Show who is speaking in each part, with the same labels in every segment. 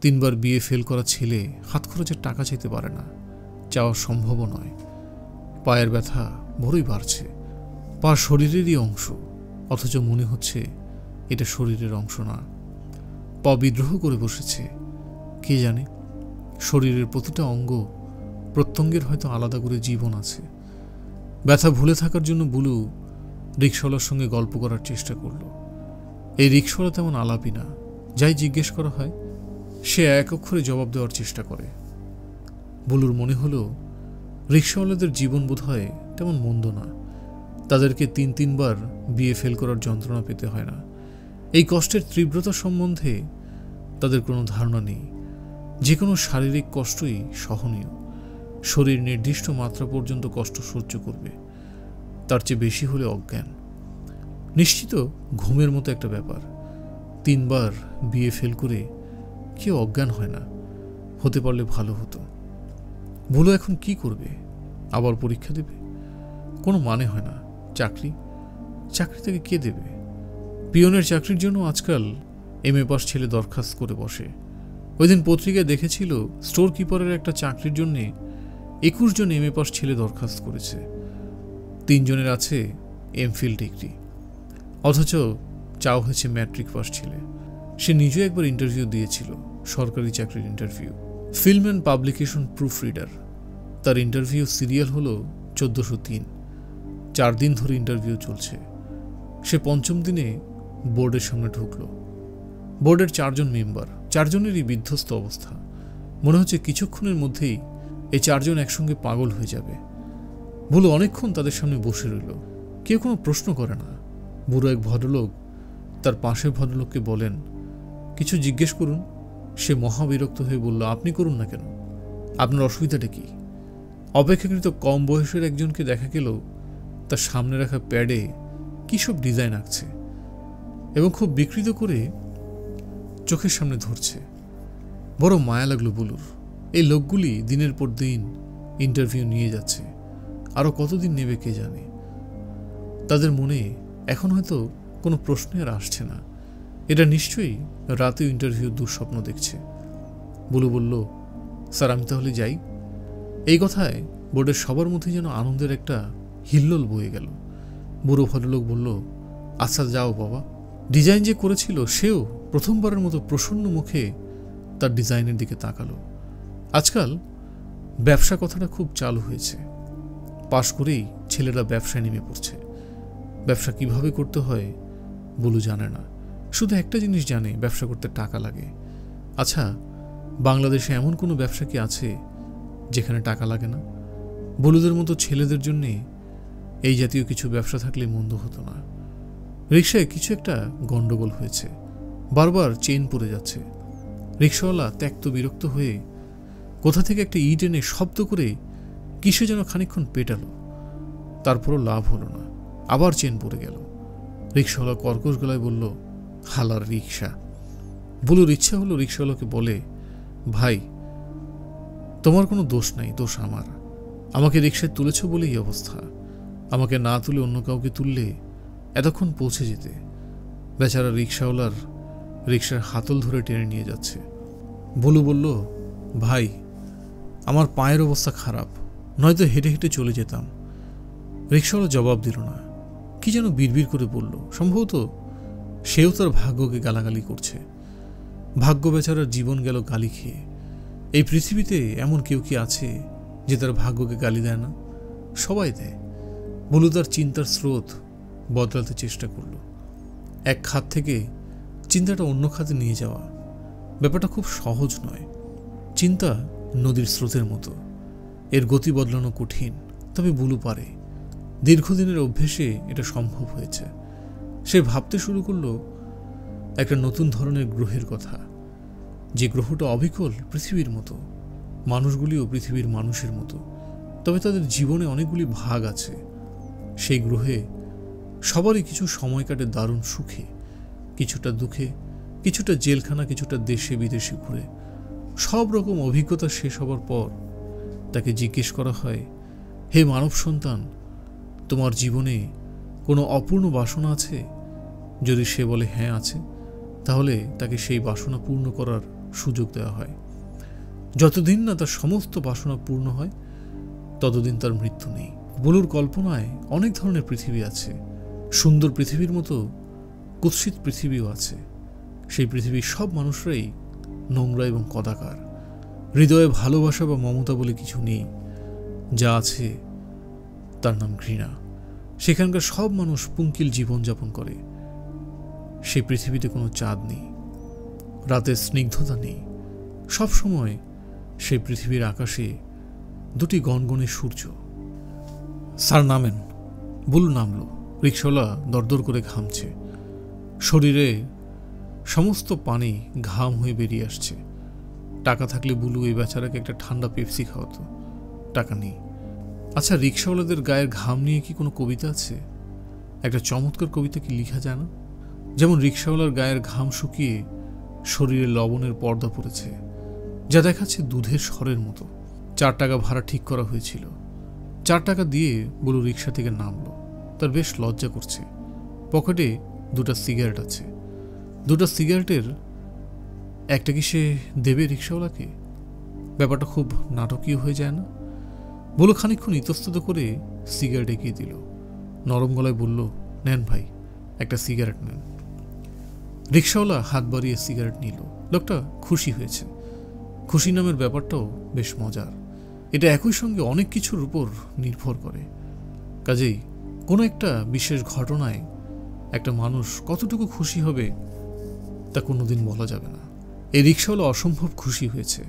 Speaker 1: 3বার BA fail করা ছেলে হাত খরচের টাকা চাইতে পারে না, চাওয়া সম্ভবও নয়। পায়ের ব্যথা বড়ই বাড়ছে। পা শরীরেরই অংশ, অথচ মনে হচ্ছে এটা শরীরের অংশ না। পা বিদ্রোহ করে বসেছে। কে জানে, শরীরের প্রতিটা অঙ্গ প্রত্যঙ্গের হয়তো আলাদা করে জীবন আছে। ব্যথা ভুলে থাকার জন্য বুলু রিকশাওয়ালার সঙ্গে গল্প করার চেষ্টা করল। এই রিকশাওয়ালা তেমন আলাপি না। যাই জিজ্ঞেস করা হয় সে এক অক্ষরে জবাব দেওয়ার চেষ্টা করে। বুলুর মনে হলো রিকশাওয়ালাদের জীবন বোধহয় তেমন মন্দ না। তাদেরকে 3বার বিএ ফেল করার যন্ত্রণা পেতে হয় না। এই কষ্টের তীব্রতা সম্বন্ধে তাদের কোনো ধারণা নেই। যে কোনো শারীরিক কষ্টই সহনীয়। শরীর নির্দিষ্ট মাত্রা পর্যন্ত কষ্ট সহ্য করবে, তার চেয়ে বেশি হলে অজ্ঞান। নিশ্চিত ঘুমের মতো একটা ব্যাপার। 3বার বিএ ফেল করে কেউ অজ্ঞান হয় না। হতে পারলে ভালো হতো। বুলু এখন কি করবে? আবার পরীক্ষা দেবে? কোনো মানে হয় না। চাকরি থেকে কে দেবে? পিয়নের চাকরির জন্য আজকাল এমএ পাস ছেলে দরখাস্ত করে বসে। ওই দিন পত্রিকায় দেখেছিল স্টোর কিপারের একটা চাকরির জন্যে 21 জন এমএ পাস ছেলে দরখাস্ত করেছে। 3 জনের আছে এমফিল ডিগ্রি, অথচ চাও হয়েছে ম্যাট্রিক পাস ছেলে। সে নিজে একবার ইন্টারভিউ দিয়েছিল, সরকারি চাকরির interview. Film and publication proof reader. তার ইন্টারভিউ সিরিয়াল হলো 1403। 4 দিন ধরে ইন্টারভিউ চলছে। সে 5ম দিনে বোর্ডের সামনে ঢুকল। বোর্ডের 4 জন মেম্বার, 4 জনেরই বিধ্বস্ত অবস্থা। মনে হচ্ছে কিছুক্ষণের মধ্যেই এই 4 জন একসঙ্গে পাগল হয়ে যাবে। বুলু অনেকক্ষণ তাদের সামনে বসে রইল। কেউ কোনো প্রশ্ন করে না। বুড়ো এক ভদ্রলোক তার পাশের ভদ্রলোককে বলেন, কিছু জিজ্ঞেস করুন। সে মহাবিরক্ত হয়ে বলল, আপনি করুন না কেন? আপনার অসুবিধাটা কি? অপেক্ষাকৃত কম বয়সের একজনকে দেখা গেল তার সামনে রাখা প্যাডে কী সব ডিজাইন আঁকছে এবং খুব বিকৃত করে চোখের সামনে ধরছে। বড় মায়া লাগলো বুলুর। এই লোকগুলি দিনের পর দিন ইন্টারভিউ নিয়ে যাচ্ছে, আরও কতদিন নেবে কে জানে। তাদের মনে এখন হয়তো কোনো প্রশ্ন আর আসছে না। এটা নিশ্চয়ই রাতেও ইন্টারভিউ দুঃস্বপ্ন দেখছে। বুলু বলল, স্যার আমি তাহলে যাই। এই কথায় বোর্ডের সবার মধ্যে যেন আনন্দের একটা হিল্লোল বয়ে গেল। বুড়ো ভদ্রলোক বলল, আচ্ছা যাও বাবা। ডিজাইন যে করেছিল সেও প্রথমবারের মতো প্রসন্ন মুখে তার ডিজাইনের দিকে তাকালো। আজকাল ব্যবসা কথাটা খুব চালু হয়েছে। পাশ করেই ছেলেরা ব্যবসায় নেমে পড়ছে। ব্যবসা কিভাবে করতে হয় বুলু জানে না। শুধু একটা জিনিস জানে, ব্যবসা করতে টাকা লাগে। আচ্ছা, বাংলাদেশে এমন কোনো ব্যবসা কি আছে যেখানে টাকা লাগে না? বুলুদের মতো ছেলেদের জন্যে এই জাতীয় কিছু ব্যবসা থাকলে মন্দ হতো না। রিকশায় কিছু একটা গন্ডগোল হয়েছে। বারবার চেইন পড়ে যাচ্ছে। রিকশাওয়ালা ত্যক্ত বিরক্ত হয়ে কোথা থেকে একটা ইট এনে শব্দ করে কিসে যেন খানিকক্ষণ পেটালো। তারপরও লাভ হলো না। আবার চেন পড়ে গেল। রিকশাওয়ালা কর্কশ গলায় বলল, হালার রিকশা। বুলুর ইচ্ছা হলো রিকশাওয়ালাকে বলে, ভাই তোমার কোনো দোষ নাই, দোষ আমার। আমাকে রিকশায় তুলেছ বলে এই অবস্থা। আমাকে না তুলে অন্য কাউকে তুললে এতক্ষণ পৌঁছে যেতে। বেচারা রিকশাওয়ালার রিকশার হাতল ধরে টেনে নিয়ে যাচ্ছে। বুলু বলল, ভাই আমার পায়ের অবস্থা খারাপ, নয়তো হেঁটে হেঁটে চলে যেতাম। রিকশাওয়ালা জবাব দিল না। কি যেন বিড়বিড় করে বলল। সম্ভবত সেও তার ভাগ্যকে গালাগালি করছে। ভাগ্য বেচারার জীবন গেল গালি খেয়ে। এই পৃথিবীতে এমন কেউ কি আছে যে তার ভাগ্যকে গালি দেয় না? সবাই দেয়। বুলু তার চিন্তার স্রোত বদলাতে চেষ্টা করল। এক খাত থেকে চিন্তাটা অন্য খাতে নিয়ে যাওয়া ব্যাপারটা খুব সহজ নয়। চিন্তা নদীর স্রোতের মতো, এর গতি বদলানো কঠিন। তবে বুলু পারে। দীর্ঘদিনের অভ্যেসে এটা সম্ভব হয়েছে। সে ভাবতে শুরু করলো একটা নতুন ধরনের গ্রহের কথা, যে গ্রহটা অবিকল পৃথিবীর মতো, মানুষগুলিও পৃথিবীর মানুষের মতো, তবে তাদের জীবনে অনেকগুলি ভাগ আছে। সেই গ্রহে সবারই কিছু সময় কাটে দারুণ সুখে, কিছুটা দুঃখে, কিছুটা জেলখানা, কিছুটা দেশে বিদেশে ঘুরে। সব রকম অভিজ্ঞতা শেষ হবার পর তাকে জিজ্ঞেস করা হয়, হে মানব সন্তান, তোমার জীবনে কোনো অপূর্ণ বাসনা আছে? যদি সে বলে হ্যাঁ আছে, তাহলে তাকে সেই বাসনা পূর্ণ করার সুযোগ দেওয়া হয়। যতদিন না তার সমস্ত বাসনা পূর্ণ হয় ততদিন তার মৃত্যু নেই। বুলুর কল্পনায় অনেক ধরনের পৃথিবী আছে। সুন্দর পৃথিবীর মতো কুৎসিত পৃথিবীও আছে। সেই পৃথিবীর সব মানুষরাই নোংরা এবং কদাকার। হৃদয়ে ভালোবাসা বা মমতা বলে কিছু নেই। যা আছে তার নাম ঘৃণা। সেখানকার সব মানুষ পুঙ্কিল জীবনযাপন করে। সেই পৃথিবীতে কোনো চাঁদ নেই, রাতের স্নিগ্ধতা নেই। সব সময় সেই পৃথিবীর আকাশে দুটি গনগনে সূর্য। স্যার নামেন। বুলু নামল। রিকশাওয়ালা দরদর করে ঘামছে। শরীরে সমস্ত পানি ঘাম হয়ে বেরিয়ে আসছে। টাকা থাকলে বুলু এই বেচারাকে একটা ঠান্ডা পেপসি খাওয়াতো। টাকা নেই। আচ্ছা, রিকশাওয়ালাদের গায়ের ঘাম নিয়ে কি কোনো কবিতা আছে? একটা চমৎকার কবিতা কি লিখা যায় না? যেমন রিকশাওয়ালার গায়ের ঘাম শুকিয়ে শরীরে লবণের পর্দা পড়েছে, যা দেখাচ্ছে দুধের স্বরের মতো। 4 টাকা ভাড়া ঠিক করা হয়েছিল। 4 টাকা দিয়ে বুলু রিকশা থেকে নামলো। তার বেশ লজ্জা করছে। পকেটে 2টা সিগারেট আছে। 2টা সিগারেটের একটা কি সে দেবে রিকশাওয়ালাকে? ব্যাপারটা খুব নাটকীয় হয়ে যায় না? বুলু খানিকক্ষণ ইতস্তত করে সিগারেট এগিয়ে দিল। নরম গলায় বলল, নেন ভাই, একটা সিগারেট নেন। রিকশাওয়ালা হাত বাড়িয়ে সিগারেট নিল। লোকটা খুশি হয়েছে। খুশি নামের ব্যাপারটাও বেশ মজার। এটা একই সঙ্গে অনেক কিছুর উপর নির্ভর করে। কাজেই কোনো একটা বিশেষ ঘটনায় একটা মানুষ কতটুকু খুশি হবে তা কোনোদিন বলা যাবে না। এই রিকশাওয়ালা অসম্ভব খুশি হয়েছে।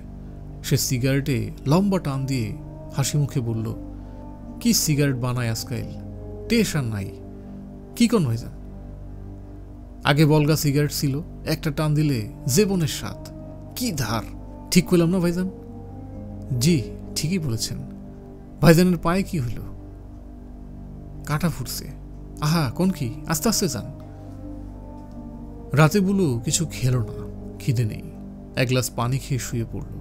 Speaker 1: সে সিগারেটে লম্বা টান দিয়ে হাসি মুখে বলল, কি সিগারেট বানায় আজকাল, টেস্ট আর নাই। কি কোন ভাইজান? আগে বলগা সিগারেট ছিল, একটা টান দিলে জীবনের স্বাদ। কি ধার! ঠিক করলাম না ভাইজান? জি, ঠিকই বলেছেন। ভাইজানের পায়ে কি হইল? কাটা ফুটছে। আহা, কোন কি? আস্তে আস্তে যান। রাতে বুলু কিছু খেলো না, খিদে নেই। 1 গ্লাস পানি খেয়ে শুয়ে পড়ল।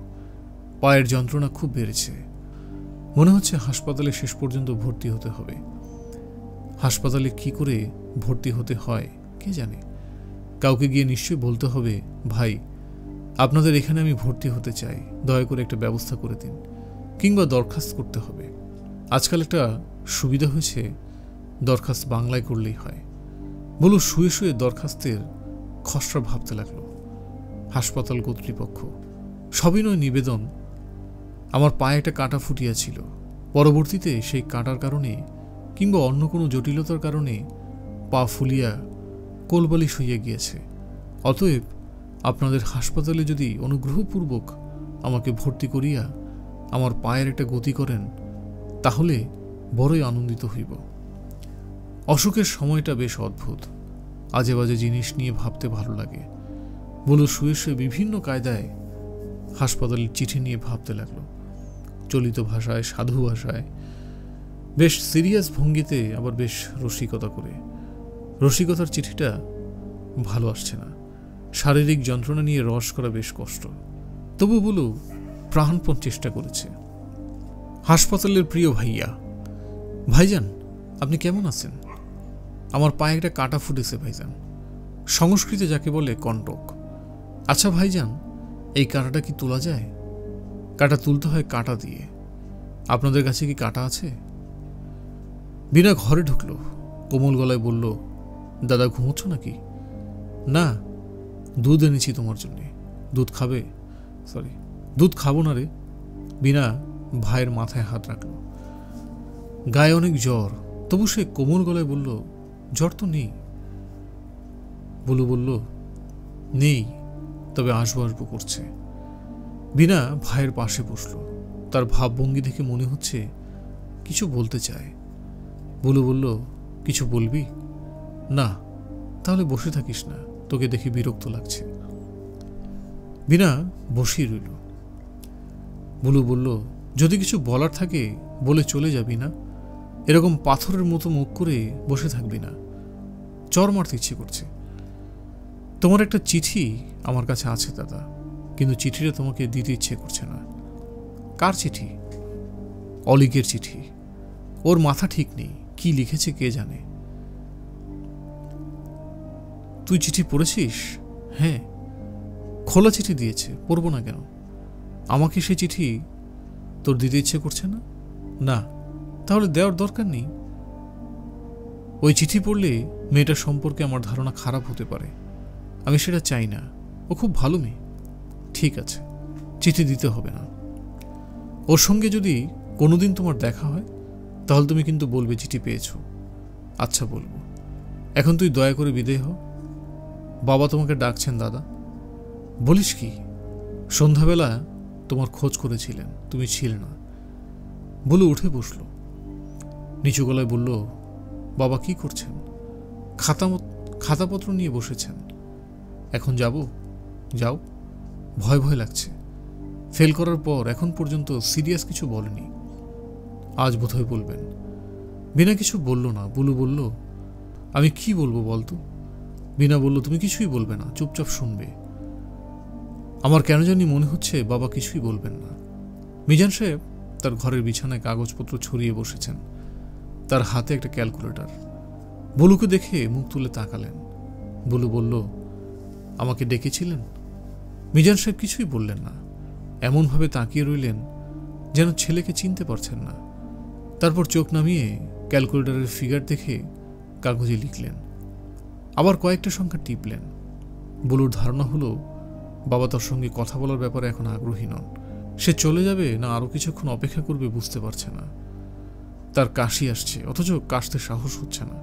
Speaker 1: পায়ের যন্ত্রণা খুব বেড়েছে। মনে হচ্ছে হাসপাতালে শেষ পর্যন্ত ভর্তি হতে হবে। হাসপাতালে কি করে ভর্তি হতে হয় কে জানে। কাউকে গিয়ে নিশ্চয়ই বলতে হবে, ভাই, আপনাদের এখানে আমি ভর্তি হতে চাই, দয়া করে একটা ব্যবস্থা করে দিন। কিংবা দরখাস্ত করতে হবে। আজকাল একটা সুবিধা হয়েছে, দরখাস্ত বাংলায় করলেই হয়। বলু শুয়ে শুয়ে দরখাস্তের খসড়া ভাবতে লাগলো। হাসপাতাল কর্তৃপক্ষ, সবিনয় নিবেদন, আমার পায়ে একটা কাঁটা ফুটিয়াছিল। পরবর্তীতে সেই কাঁটার কারণে কিংবা অন্য কোনো জটিলতার কারণে পা ফুলিয়া কোলবালিশ হইয়া গিয়েছে। অতএব আপনাদের হাসপাতালে যদি অনুগ্রহপূর্বক আমাকে ভর্তি করিয়া আমার পায়ের একটা গতি করেন, তাহলে বড়ই আনন্দিত হইব। অসুখের সময়টা বেশ অদ্ভুত। আজে বাজে জিনিস নিয়ে ভাবতে ভালো লাগে। বলু শুয়ে শুয়ে বিভিন্ন কায়দায় হাসপাতালের চিঠি নিয়ে ভাবতে লাগলো। চলিত ভাষায়, সাধু ভাষায়, বেশ সিরিয়াস ভঙ্গিতে, আবার বেশ রসিকতা করে। রসিকতার চিঠিটা ভালো আসছে না। শারীরিক যন্ত্রণা নিয়ে রস করা বেশ কষ্ট। তবু বলু প্রাণপণ চেষ্টা করেছে। হাসপাতালের প্রিয় ভাইয়া, ভাইজান আপনি কেমন আছেন? আমার পায়ে একটা কাঁটা ফুটেছে ভাইজান। সংস্কৃতে যাকে বলে কণ্টক। আচ্ছা ভাইজান, এই কাঁটাটা কি তোলা যায়? কাঁটা তুলতে হয় কাঁটা দিয়ে। আপনাদের কাছে কি কাঁটা আছে? বিনা ঘরে ঢুকলো। কোমল গলায় বলল, দাদা ঘুমোচ্ছ নাকি? না, দুধ এনেছি তোমার জন্যে। দুধ খাবে? সরি, দুধ খাবো না রে। বিনা ভাইয়ের মাথায় হাত রাখল। গায়ে অনেক জ্বর, তবু সে কোমল গলায় বলল, জ্বর তো নেই। বুলু বলল, নেই, তবে আসবো আসবো করছে। বিনা ভাইয়ের পাশে বসল। তার ভাবভঙ্গি দেখে মনে হচ্ছে কিছু বলতে চায়। বুলু বলল, কিছু বলবি? না। তাহলে বসে থাকিস না, তোকে দেখে বিরক্ত লাগছে। বিনা বসিয়ে রইল। বুলু বলল, যদি কিছু বলার থাকে বলে চলে যাবি না? এরকম পাথরের মতো মুখ করে বসে থাকবি না। চর মারতে ইচ্ছে করছে। তোমার একটা চিঠি আমার কাছে আছে দাদা, কিন্তু চিঠিটা তোমাকে দিতে ইচ্ছে করছে না। কার চিঠি? অলিকের চিঠি। ওর মাথা ঠিক নেই, কি লিখেছে কে জানে। তুই চিঠি পড়েছিস? হ্যাঁ। খোলা চিঠি দিয়েছে, পড়বো না কেন? আমাকে সে চিঠি তোর দিতে ইচ্ছে করছে না? না, তাহলে দেওয়ার দরকার নেই। ওই চিঠি পড়লে মেয়েটার সম্পর্কে আমার ধারণা খারাপ হতে পারে, আমি সেটা চাই না। ও খুব ভালো মেয়ে। ঠিক আছে, চিঠি দিতে হবে না। ওর সঙ্গে যদি কোনোদিন তোমার দেখা হয় তাহলে তুমি কিন্তু বলবে চিঠি পেয়েছ। আচ্ছা, বলবো। এখন তুই দয়া করে বিদেয় হ। বাবা তোমাকে ডাকছেন দাদা। বলিস কি? সন্ধ্যাবেলা তোমার খোঁজ করেছিলেন, তুমি ছিলে না। বলে উঠে বসল, নিচু গলায় বলল, বাবা কি করছেন? খাতাপত্র নিয়ে বসেছেন। এখন যাব? যাও। ভয় ভয় লাগছে। ফেল করার পর এখন পর্যন্ত সিরিয়াস কিছু বলেনি, আজ বোধহয় বলবেন। বিনা কিছু বলল না। বুলু বলল, আমি কি বলবো বলতো? বিনা বলল, তুমি কিছুই বলবে না, চুপচাপ শুনবে। আমার কেন জানি মনে হচ্ছে বাবা কিছুই বলবেন না। মিজান সাহেব তার ঘরের বিছানায় কাগজপত্র ছড়িয়ে বসেছেন, তার হাতে একটা ক্যালকুলেটর। বুলুকে দেখে মুখ তুলে তাকালেন। বুলু বলল, আমাকে ডেকেছিলেন? মিজান সাহেব কিছুই বললেন না, এমনভাবে তাকিয়ে রইলেন যেন ছেলেকে চিনতে পারছেন না। তারপর চোখ নামিয়ে ক্যালকুলেটরের ফিগার দেখে কাগজে লিখলেন, আবার কয়েকটা সংখ্যা টিপলেন। বুলুর ধারণা হলো বাবা তার সঙ্গে কথা বলার ব্যাপারে এখন আগ্রহী নন। সে চলে যাবে না আরও কিছুক্ষণ অপেক্ষা করবে বুঝতে পারছে না। তার কাশি আসছে, অথচ কাশতে সাহস হচ্ছে না।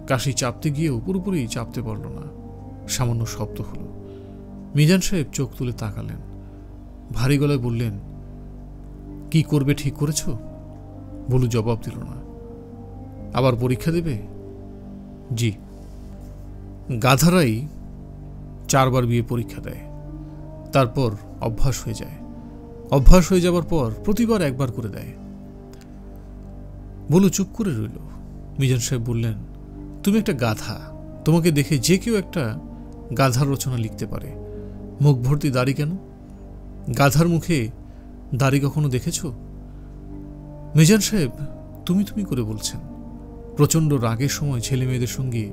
Speaker 1: কাশি চাপতে গিয়েও পুরোপুরি চাপতে পারল না। সামান্য শব্দ হলো। মিজান সাহেব চোখ তুলে তাকালেন, ভারী গলায় বললেন, কি করবে ঠিক করেছ? বুলু জবাব দিল না। আবার পরীক্ষা দেবে? জি। গাধারাই 4 বার বিয়ে পরীক্ষা দেয়, তারপর অভ্যাস হয়ে যায়। অভ্যাস হয়ে যাবার পর প্রতিবার 1 বার করে দেয়। বুলু চুপ করে রইল। মিজান সাহেব বললেন, তুমি একটা গাধা। তোমাকে দেখে যে কেউ একটা গাধার রচনা লিখতে পারে। মুখ ভর্তি দাড়ি কেন? গাধার মুখে দাড়ি কখনো দেখেছ? মিজান সাহেব তুমি তুমি করে বলছেন। প্রচণ্ড রাগের সময় ছেলে মেয়েদের সঙ্গে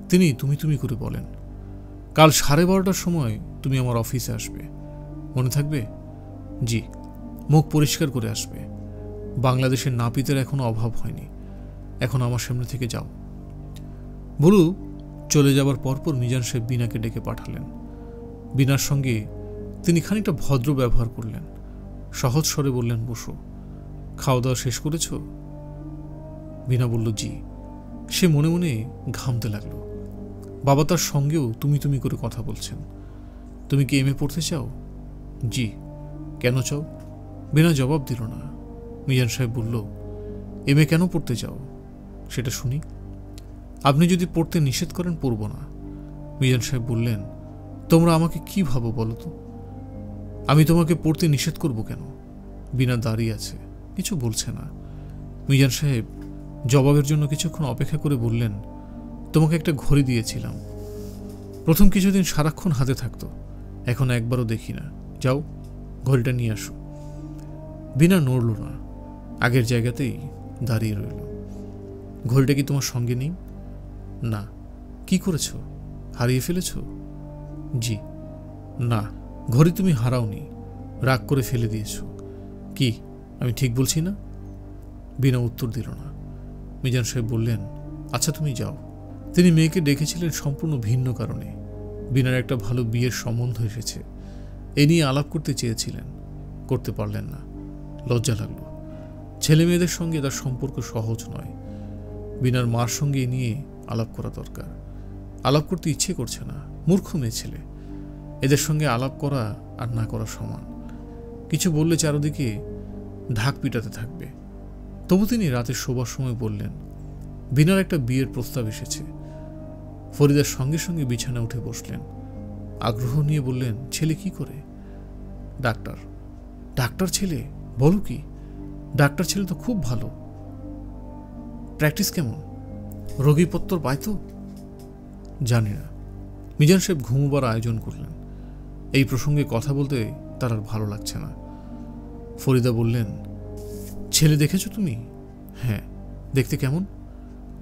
Speaker 1: তিনি তুমি তুমি করে বলেন। কাল 12:30টার সময় তুমি আমার অফিসে আসবে, মনে থাকবে? জি। মুখ পরিষ্কার করে আসবে। বাংলাদেশের নাপিতের এখনো অভাব হয়নি। এখন আমার সামনে থেকে যাও। বুলু চলে যাবার পরপর মিজান সাহেব বিনাকে ডেকে পাঠালেন। বিনার সঙ্গে তিনি খানিকটা ভদ্র ব্যবহার করলেন। সহজ স্বরে বললেন, বসো। খাওয়া দাওয়া শেষ করেছ? বিনা বলল, জি। সে মনে মনে ঘামতে লাগলো। বাবা তার সঙ্গেও তুমি তুমি করে কথা বলছেন। তুমি কি এমএ পড়তে চাও? জি। কেন চাও? বিনা জবাব দিল না। মিজান সাহেব বলল, এমএ কেন পড়তে চাও সেটা শুনি। আপনি যদি পড়তে নিষেধ করেন পড়ব না। মিজান সাহেব বললেন, তোমরা আমাকে কি ভাবো বলো তো? আমি তোমাকে পড়তে নিষেধ করব কেন? বিনা দাঁড়িয়ে আছে, কিছু বলছে না। মিজান সাহেব জবাবের জন্য কিছুক্ষণ অপেক্ষা করে বললেন, তোমাকে একটা ঘড়ি দিয়েছিলাম। প্রথম কিছুদিন সারাক্ষণ হাতে থাকতো, এখন একবারও দেখি না। যাও, ঘড়িটা নিয়ে আসো। বিনা নড়ল না, আগের জায়গাতেই দাঁড়িয়ে রইল। ঘড়িটা কি তোমার সঙ্গে নেই? না। কি করেছ? হারিয়ে ফেলেছ? জি। না, ঘড়ি তুমি হারাওনি, রাগ করে ফেলে দিয়েছ। কি আমি ঠিক বলছি না? বিনা উত্তর দিল না। মিজান সাহেব বললেন, আচ্ছা তুমি যাও। তিনি মেয়েকে ডেকেছিলেন সম্পূর্ণ ভিন্ন কারণে। বিনার একটা ভালো বিয়ের সম্বন্ধ এসেছে, এ নিয়ে আলাপ করতে চেয়েছিলেন, করতে পারলেন না। লজ্জা লাগলো। ছেলে মেয়েদের সঙ্গে তার সম্পর্ক সহজ নয়। বিনার মার সঙ্গে এ নিয়ে আলাপ করা দরকার। আলাপ করতে ইচ্ছে করছে না, মূর্খ মেয়ে ছেলে। এদের সঙ্গে আলাপ করা আর না করা সমান। কিছু বললে চারদিকে ঢাক পিটাতে থাকবে। তবু তিনি রাতে শোবার সময় বললেন, বিনার একটা বিয়ের প্রস্তাব এসেছে। ফরিদার সঙ্গে সঙ্গে বিছানা উঠে বসলেন। আগ্রহ নিয়ে বললেন, ছেলে কি করে? ডাক্তার। ডাক্তার ছেলে? বলো কি? ডাক্তার ছেলে তো খুব ভালো। প্র্যাকটিস কেমন? রোগীপত্র পায় তো? জানি না। মিজান সাহেব ঘুমোবার আয়োজন করলেন। এই প্রসঙ্গে কথা বলতে তার আর ভালো লাগছে না। ফরিদা বললেন, ছেলে দেখেছো তুমি? হ্যাঁ। দেখতে কেমন?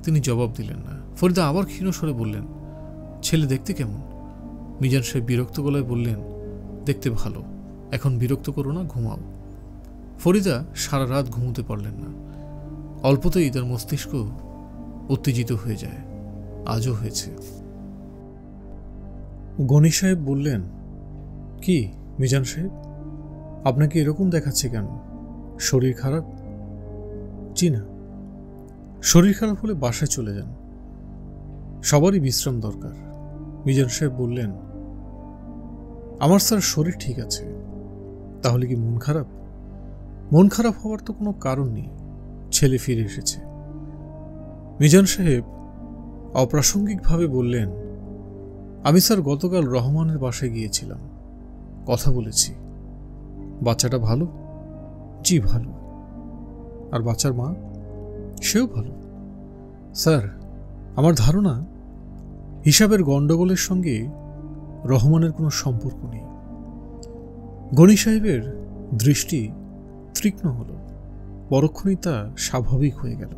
Speaker 1: তিনি জবাব দিলেন না। ফরিদা আবার ক্ষীণ স্বরে বললেন, ছেলে দেখতে কেমন? মিজান সাহেব বিরক্ত গলায় বললেন, দেখতে ভালো, এখন বিরক্ত করো না, ঘুমাও। ফরিদা সারা রাত ঘুমোতে পারলেন না। অল্পতেই তার মস্তিষ্ক উত্তেজিত হয়ে যায়, আজও হয়েছে। গনি সাহেব বললেন, কি মিজান সাহেব, আপনাকে এরকম দেখাচ্ছে কেন? শরীর খারাপ? জি না। শরীর খারাপ হলে বাসায় চলে যান, সবারই বিশ্রাম দরকার। মিজান সাহেব বললেন, আমার স্যার শরীর ঠিক আছে, তাহলে কি মন খারাপ? মন খারাপ হওয়ার তো কোনো কারণ নেই, ছেলে ফিরে এসেছে। মিজান সাহেব অপ্রাসঙ্গিকভাবে বললেন, আমি স্যার গতকাল রহমানের বাসায় গিয়েছিলাম, কথা বলেছি। বাচ্চাটা ভালো? জি ভালো। আর বাচ্চার মা? সেও ভালো। স্যার, আমার ধারণা হিসাবের গণ্ডগোলের সঙ্গে রহমানের কোনো সম্পর্ক নেই। গনি সাহেবের দৃষ্টি তীক্ষ্ণ হল, পরক্ষণেই তা স্বাভাবিক হয়ে গেল।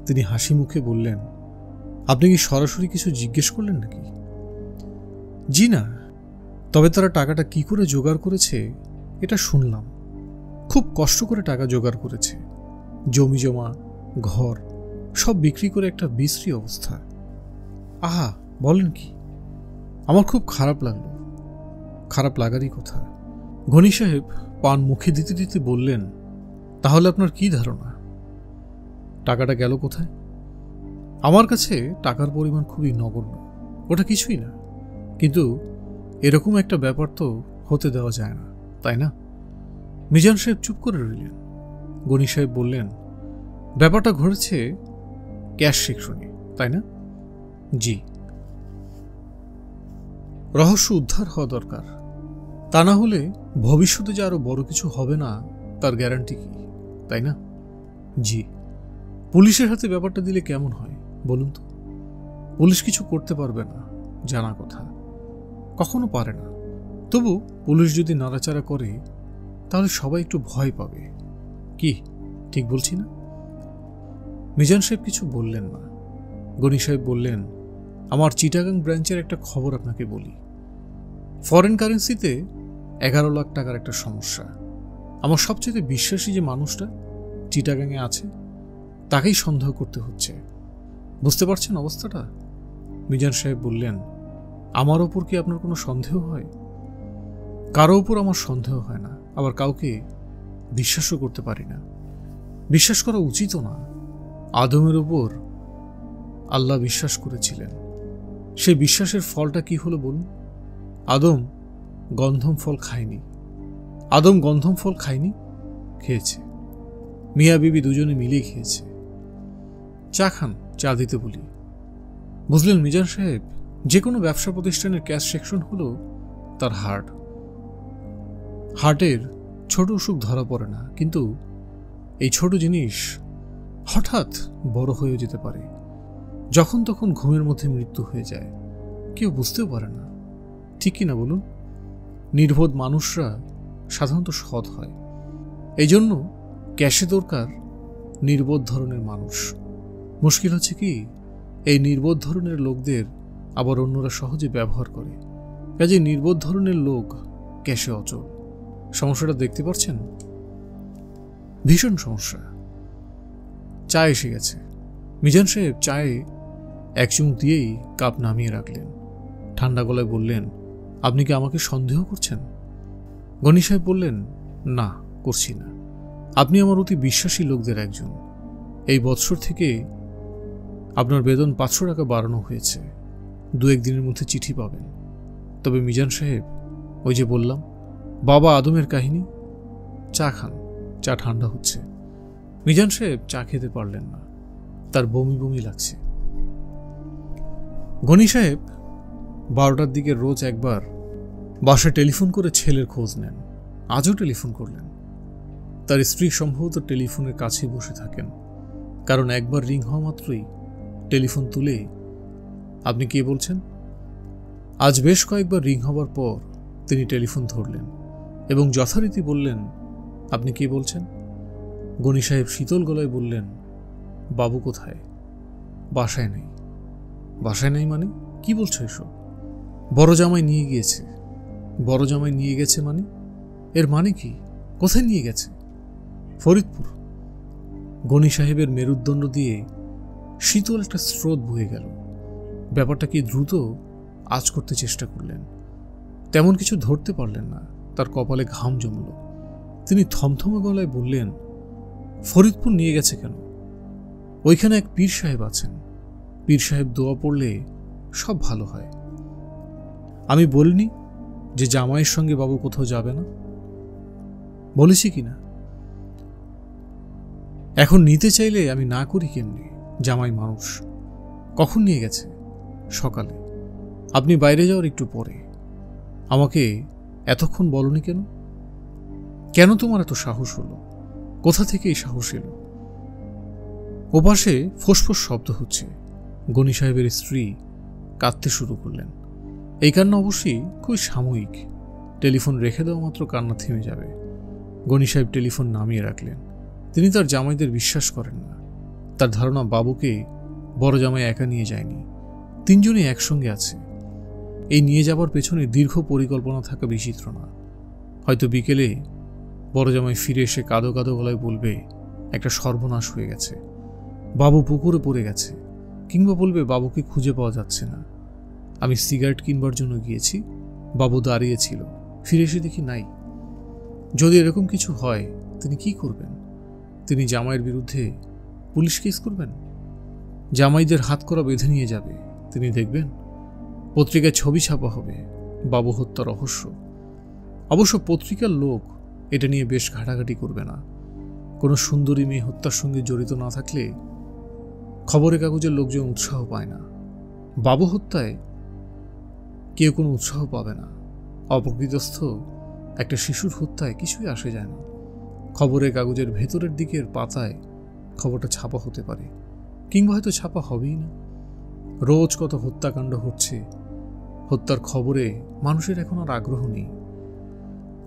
Speaker 1: তিনি হাসি মুখে বললেন, আপনি কি সরাসরি কিছু জিজ্ঞেস করলেন নাকি? জি না, তবে তারা টাকাটা কি করে জোগাড় করেছে এটা শুনলাম। খুব কষ্ট করে টাকা জোগাড় করেছে, জমি জমা, ঘর সব বিক্রি করে একটা বিশ্রী অবস্থা। আহা, বলেন কি? আমার খুব খারাপ লাগলো। খারাপ লাগারই কথা। গনি সাহেব পান মুখে দিতে দিতে বললেন, তাহলে আপনার কি ধারণা? টাকাটা গেল কোথায়? আমার কাছে টাকার পরিমাণ খুবই নগণ্য, ওটা কিছুই না, কিন্তু এরকম একটা ব্যাপার তো হতে দেওয়া যায় না, তাই না? মিজান সাহেব চুপ করে রইলেন। গনি সাহেব বললেন, ব্যাপারটা ঘটেছে ক্যাশ সেকশনে, তাই না? জি। রহস্য উদ্ধার হওয়া দরকার, তা না হলে ভবিষ্যতে যে আরো বড় কিছু হবে না তার গ্যারান্টি কি, তাই না? জি। পুলিশের হাতে ব্যাপারটা দিলে কেমন হয় বলুন তো? পুলিশ কিছু করতে পারবে না, জানা কথা, কখনো পারে না। তবু পুলিশ যদি নাড়াচাড়া করে তাহলে সবাই একটু ভয় পাবে। কি ঠিক বলছি না? মিজান সাহেব কিছু বললেন না। গনি সাহেব বললেন, আমার চিটাগাং ব্রাঞ্চের একটা খবর আপনাকে বলি। ফরেন কারেন্সিতে 11 লাখ টাকার একটা সমস্যা। আমার সবচেয়ে বিশ্বাসী যে মানুষটা চিটাগাংয়ে আছে তাকেই সন্দেহ করতে হচ্ছে। বুঝতে পারছেন অবস্থাটা? মিজান সাহেব বললেন, আমার ওপর কি আপনার কোনো সন্দেহ হয়? কারো উপর আমার সন্দেহ হয় না, আবার কাউকে বিশ্বাসও করতে পারি না। বিশ্বাস করা উচিতও না। আদমের উপর আল্লাহ বিশ্বাস করেছিলেন, সেই বিশ্বাসের ফলটা কি হলো বলুন? আদম গন্ধম ফল খায়নি। আদম গন্ধম ফল খায়নি, খেয়েছে। মিয়া বিবি দুজনে মিলেই খেয়েছে। চা খান, চা দিতে বলি। বুঝলেন মিজান সাহেব, যে কোনো ব্যবসা প্রতিষ্ঠানের ক্যাশ সেকশন হলো তার হার্ট। হার্টের ছোট অসুখ ধরা পড়ে না, কিন্তু এই ছোট জিনিস হঠাৎ বড় হয়ে যেতে পারে। যখন তখন ঘুমের মধ্যে মৃত্যু হয়ে যায়, কেউ বুঝতেও পারে না। ঠিক কিনা বলুন? নির্বোধ মানুষরা সাধারণত সৎ হয়, এই জন্য ক্যাশে দরকার নির্বোধ ধরনের মানুষ। মুশকিল হচ্ছে কি, এই নির্বোধ ধরনের লোকদের আবার অন্যরা সহজে ব্যবহার করে, কাজে নির্বোধ ধরনের লোক ক্যাশে অচল। সমস্যাটা দেখতে পাচ্ছেন? ভীষণ সমস্যা। চা এসে গেছে। মিজান সাহেব চায়ে এক চুমুক দিয়েই কাপ নামিয়ে রাখলেন। ঠান্ডা গলায় বললেন, আপনি কি আমাকে সন্দেহ করছেন? গনি সাহেব বললেন, না, করছি না। আপনি আমার অতি বিশ্বাসী লোকদের একজন। এই বৎসর থেকে আপনার বেতন 500 টাকা বাড়ানো হয়েছে। 2-1 দিনের মধ্যে চিঠি পাবেন। তবে মিজান সাহেব, ওই যে বললাম বাবা আদমের কাহিনী, চা খান, চা ঠান্ডা হচ্ছে। মিজান সাহেব চা খেতে পারলেন না, তার বমি বমি লাগছে। গনি সাহেব 12টার দিকে রোজ একবার বাসায় টেলিফোন করে ছেলের খোঁজ নেন। আজও টেলিফোন করলেন। তার স্ত্রী সম্ভবত টেলিফোনের কাছে বসে থাকেন, কারণ একবার রিং হওয়া মাত্রই টেলিফোন তুলে, আপনি কে বলছেন? আজ বেশ কয়েকবার রিং হবার পর তিনি টেলিফোন ধরলেন এবং যথারীতি বললেন, আপনি কে বলছেন? গনি সাহেব শীতল গলায় বললেন, বাবু কোথায়? বাসায় নেই। বাসায় নেই মানে কি বলছো এসব? বড় জামাই নিয়ে গিয়েছে। বড় জামাই নিয়ে গেছে মানে? এর মানে কি? কোথায় নিয়ে গেছে? ফরিদপুর। গনি সাহেবের মেরুদণ্ড দিয়ে শীতল একটা স্রোত বয়ে গেল। ব্যাপারটা কি দ্রুত আঁচ করতে চেষ্টা করলেন, তেমন কিছু ধরতে পারলেন না। তার কপালে ঘাম জমল। তিনি থমথমে গলায় বললেন, ফরিদপুর নিয়ে গেছে কেন? ওইখানে এক পীর সাহেব আছেন। পীর সাহেব দোয়া পড়লে সব ভালো হয়। আমি বলিনি যে জামাইয়ের সঙ্গে বাবু কোথাও যাবে না? বলেছি কিনা? এখন নিতে চাইলে আমি না করি কেমনি? জামাই মানুষ। কখন নিয়ে গেছে? সকালে। আপনি বাইরে যাওয়ার একটু পরে। আমাকে এতক্ষণ বলনি কেন? কেন তোমার এত সাহস হলো? কোথা থেকে এই সাহস এলো? ওপাশে ফোঁসফোঁস শব্দ হচ্ছে। গনি সাহেবের স্ত্রী কাঁদতে শুরু করলেন। এই কান্না অবশ্যই খুবই সাময়িক। টেলিফোন রেখে দেওয়া মাত্র কান্না থেমে যাবে। গনি সাহেব টেলিফোন নামিয়ে রাখলেন। তিনি তার জামাইদের বিশ্বাস করেন না। তার ধারণা বাবুকে বড় জামাই একা নিয়ে যায়নি, তিনজনই একসঙ্গে আছে। এই নিয়ে যাবার পেছনে দীর্ঘ পরিকল্পনা থাকা বিচিত্র না। হয়তো বিকেলে বড় জামাই ফিরে এসে কাঁদো কাঁদো গলায় বলবে, একটা সর্বনাশ হয়ে গেছে, বাবু পুকুরে পড়ে গেছে। কিংবা বলবে, বাবুকে খুঁজে পাওয়া যাচ্ছে না। আমি সিগারেট কিনবার জন্য গিয়েছি, বাবু দাঁড়িয়েছিল, ফিরে এসে দেখি নাই। যদি এরকম কিছু হয় তিনি কি করবেন? তিনি জামাইয়ের বিরুদ্ধে পুলিশ কেস করবেন? জামাইদের হাত করা বেঁধে নিয়ে যাবে। তিনি দেখবেন পত্রিকায় ছবি ছাপা হবে, বাবু হত্যা রহস্য। অবশ্য পত্রিকার লোক এটা নিয়ে বেশ ঘাটাঘাটি করবে না। কোনো সুন্দরী মেয়ে হত্যার সঙ্গে জড়িত না থাকলে খবরের কাগজের লোকজন উৎসাহ পায় না। বাবু হত্যায় কেউ কোনো উৎসাহ পাবে না। অপ্রকৃতস্থ একটা শিশুর হত্যায় কিছুই আসে যায় না। খবরের কাগজের ভেতরের দিকের পাতায় খবরটা ছাপা হতে পারে, কিংবা হয়তো ছাপা হবেই না। রোজ কত হত্যাকাণ্ড হচ্ছে, হত্যার খবরে মানুষের এখন আর আগ্রহ নেই।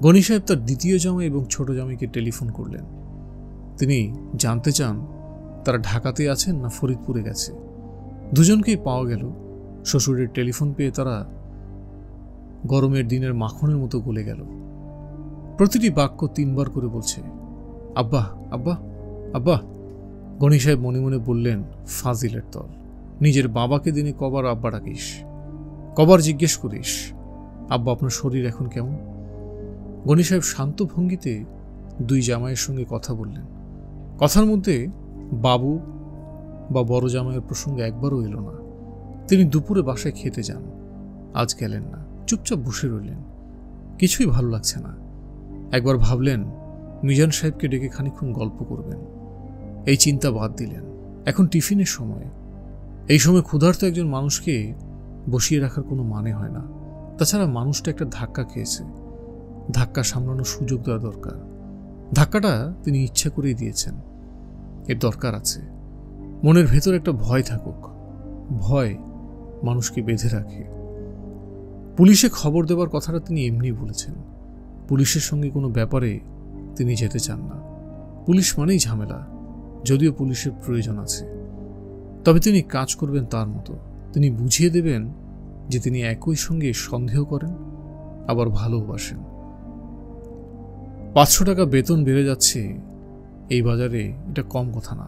Speaker 1: গনি সাহেব তার দ্বিতীয় জামাই এবং ছোট জামাইকে টেলিফোন করলেন। তিনি জানতে চান তারা ঢাকাতে আছেন না ফরিদপুরে গেছে। দুজনকেই পাওয়া গেল। শ্বশুরের টেলিফোন পেয়ে তারা গরমের দিনের মাখনের মতো গলে গেল। প্রতিটি বাক্য 3 বার করে বলছে, আব্বা আব্বা আব্বা। গনি সাহেব মনে মনে বললেন, ফাজিলের দল। নিজের বাবাকে দিনে কবার আব্বা ডাকিস? কবার জিজ্ঞেস করিস, আব্বা আপনার শরীর এখন কেমন? গনি সাহেব শান্ত ভঙ্গিতে 2 জামাইয়ের সঙ্গে কথা বললেন। কথার মধ্যে বাবু বা বড় জামাইয়ের প্রসঙ্গ একবারও এলো না। তিনি দুপুরে বাসায় খেতে যান, আজ গেলেন না। চুপচাপ বসে রইলেন। কিছুই ভালো লাগছে না। একবার ভাবলেন মিজান সাহেবকে ডেকে খানিকক্ষণ গল্প করবেন। এই চিন্তা বাদ দিলেন। এখন টিফিনের সময়। এই সময় ক্ষুধার্ত একজন মানুষকে বসিয়ে রাখার কোনো মানে হয় না। তাছাড়া মানুষটা একটা ধাক্কা খেয়েছে, ধাক্কা সামলানোর সুযোগ দেওয়া দরকার। ধাক্কাটা তিনি ইচ্ছা করেই দিয়েছেন। এর দরকার আছে। মনের ভেতর একটা ভয় থাকুক। ভয় মানুষকে বেঁধে রাখে। পুলিশে খবর দেওয়ার কথাটা তিনি এমনি বলেছেন। পুলিশের সঙ্গে কোনো ব্যাপারে তিনি যেতে চান না। পুলিশ মানেই ঝামেলা, যদিও পুলিশের প্রয়োজন আছে। তবে তিনি কাজ করবেন তার মতো। তিনি বুঝিয়ে দেবেন যে তিনি একই সঙ্গে সন্দেহ করেন আবার ভালোবাসেন। 500 টাকা বেতন বেড়ে যাচ্ছে এই বাজারে, এটা কম কথা না।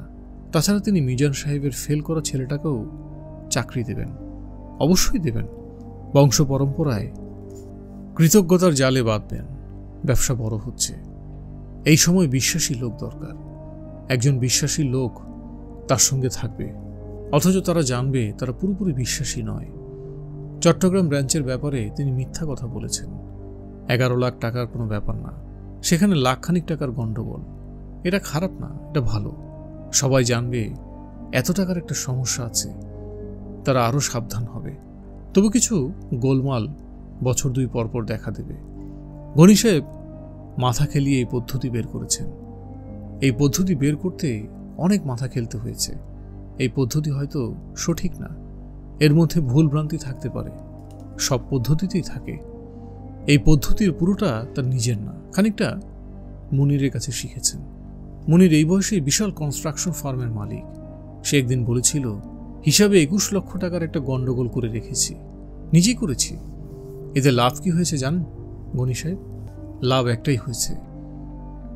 Speaker 1: তাছাড়া তিনি মিজান সাহেবের ফেল করা ছেলেটাকেও চাকরি দেবেন, অবশ্যই দেবেন। বংশ পরম্পরায় কৃতজ্ঞতার জালে বাঁধবেন। ব্যবসা বড় হচ্ছে। এই সময় বিশ্বাসী লোক দরকার। একজন বিশ্বাসী লোক তার সঙ্গে থাকবে, অথচ তারা জানবে তারা পুরোপুরি বিশ্বাসী নয়। চট্টগ্রাম ব্রাঞ্চের ব্যাপারে তিনি মিথ্যা কথা বলেছেন। 11 লাখ টাকার কোনো ব্যাপার না, সেখানে লাখখানিক টাকার গন্ডগোল। এটা খারাপ না, এটা ভালো। সবাই জানবে এত টাকার একটা সমস্যা আছে, তারা আরও সাবধান হবে। তবু কিছু গোলমাল বছর 2 পরপর দেখা দেবে। গনি সাহেব মাথা খেলিয়ে এই পদ্ধতি বের করেছেন। এই পদ্ধতি বের করতে অনেক মাথা খেলতে হয়েছে। এই পদ্ধতি হয়তো সঠিক না, এর মধ্যে ভুল ভ্রান্তি থাকতে পারে, সব পদ্ধতিতেই থাকে। এই পদ্ধতির পুরোটা তার নিজের না, খানিকটা মুনিরের কাছে শিখেছেন। মুনির এই বয়সে বিশাল কনস্ট্রাকশন ফার্মের মালিক। সে একদিন বলেছিল, হিসাবে 21 লক্ষ টাকার একটা গন্ডগোল করে রেখেছি, নিজেই করেছি। এতে লাভ কি হয়েছে জানেন? গনি সাহেব? লাভ একটাই হয়েছে,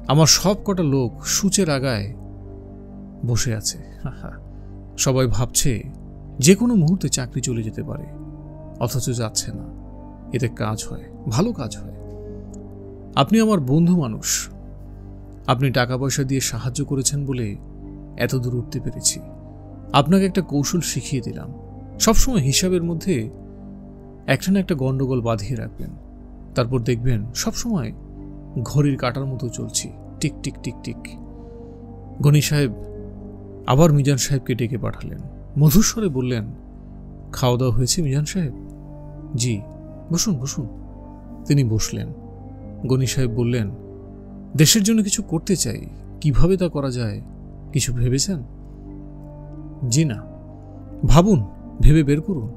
Speaker 1: আমার সব কটা লোক সূচের আগায় বসে আছে। সবাই ভাবছে যে কোনো মুহূর্তে চাকরি চলে যেতে পারে, অথচ যাচ্ছে না। এতে কাজ হয়, ভালো কাজ হয়। আপনি আমার বন্ধু মানুষ, আপনি টাকা পয়সা দিয়ে সাহায্য করেছেন বলে এত দূর উঠতে পেরেছি। আপনাকে একটা কৌশল শিখিয়ে দিলাম। সবসময় হিসাবের মধ্যে একটা না একটা গন্ডগোল বাঁধিয়ে রাখবেন, তারপর দেখবেন সবসময় ঘড়ির কাঁটার মতো চলছি, tick tick tick tick. Gani সাহেব আবার মিজান সাহেবকে ডেকে পাঠালেন। মধুস্বরে বললেন, খাওয়া দাওয়া হয়েছে মিজান সাহেব? জি, বসুন বসুন। তিনি বসলেন। গনি সাহেব বললেন, দেশের জন্য কিছু করতে চাই, কিভাবে তা করা যায় কিছু ভেবেছেন? জি না। ভাবুন, ভেবে বের করুন।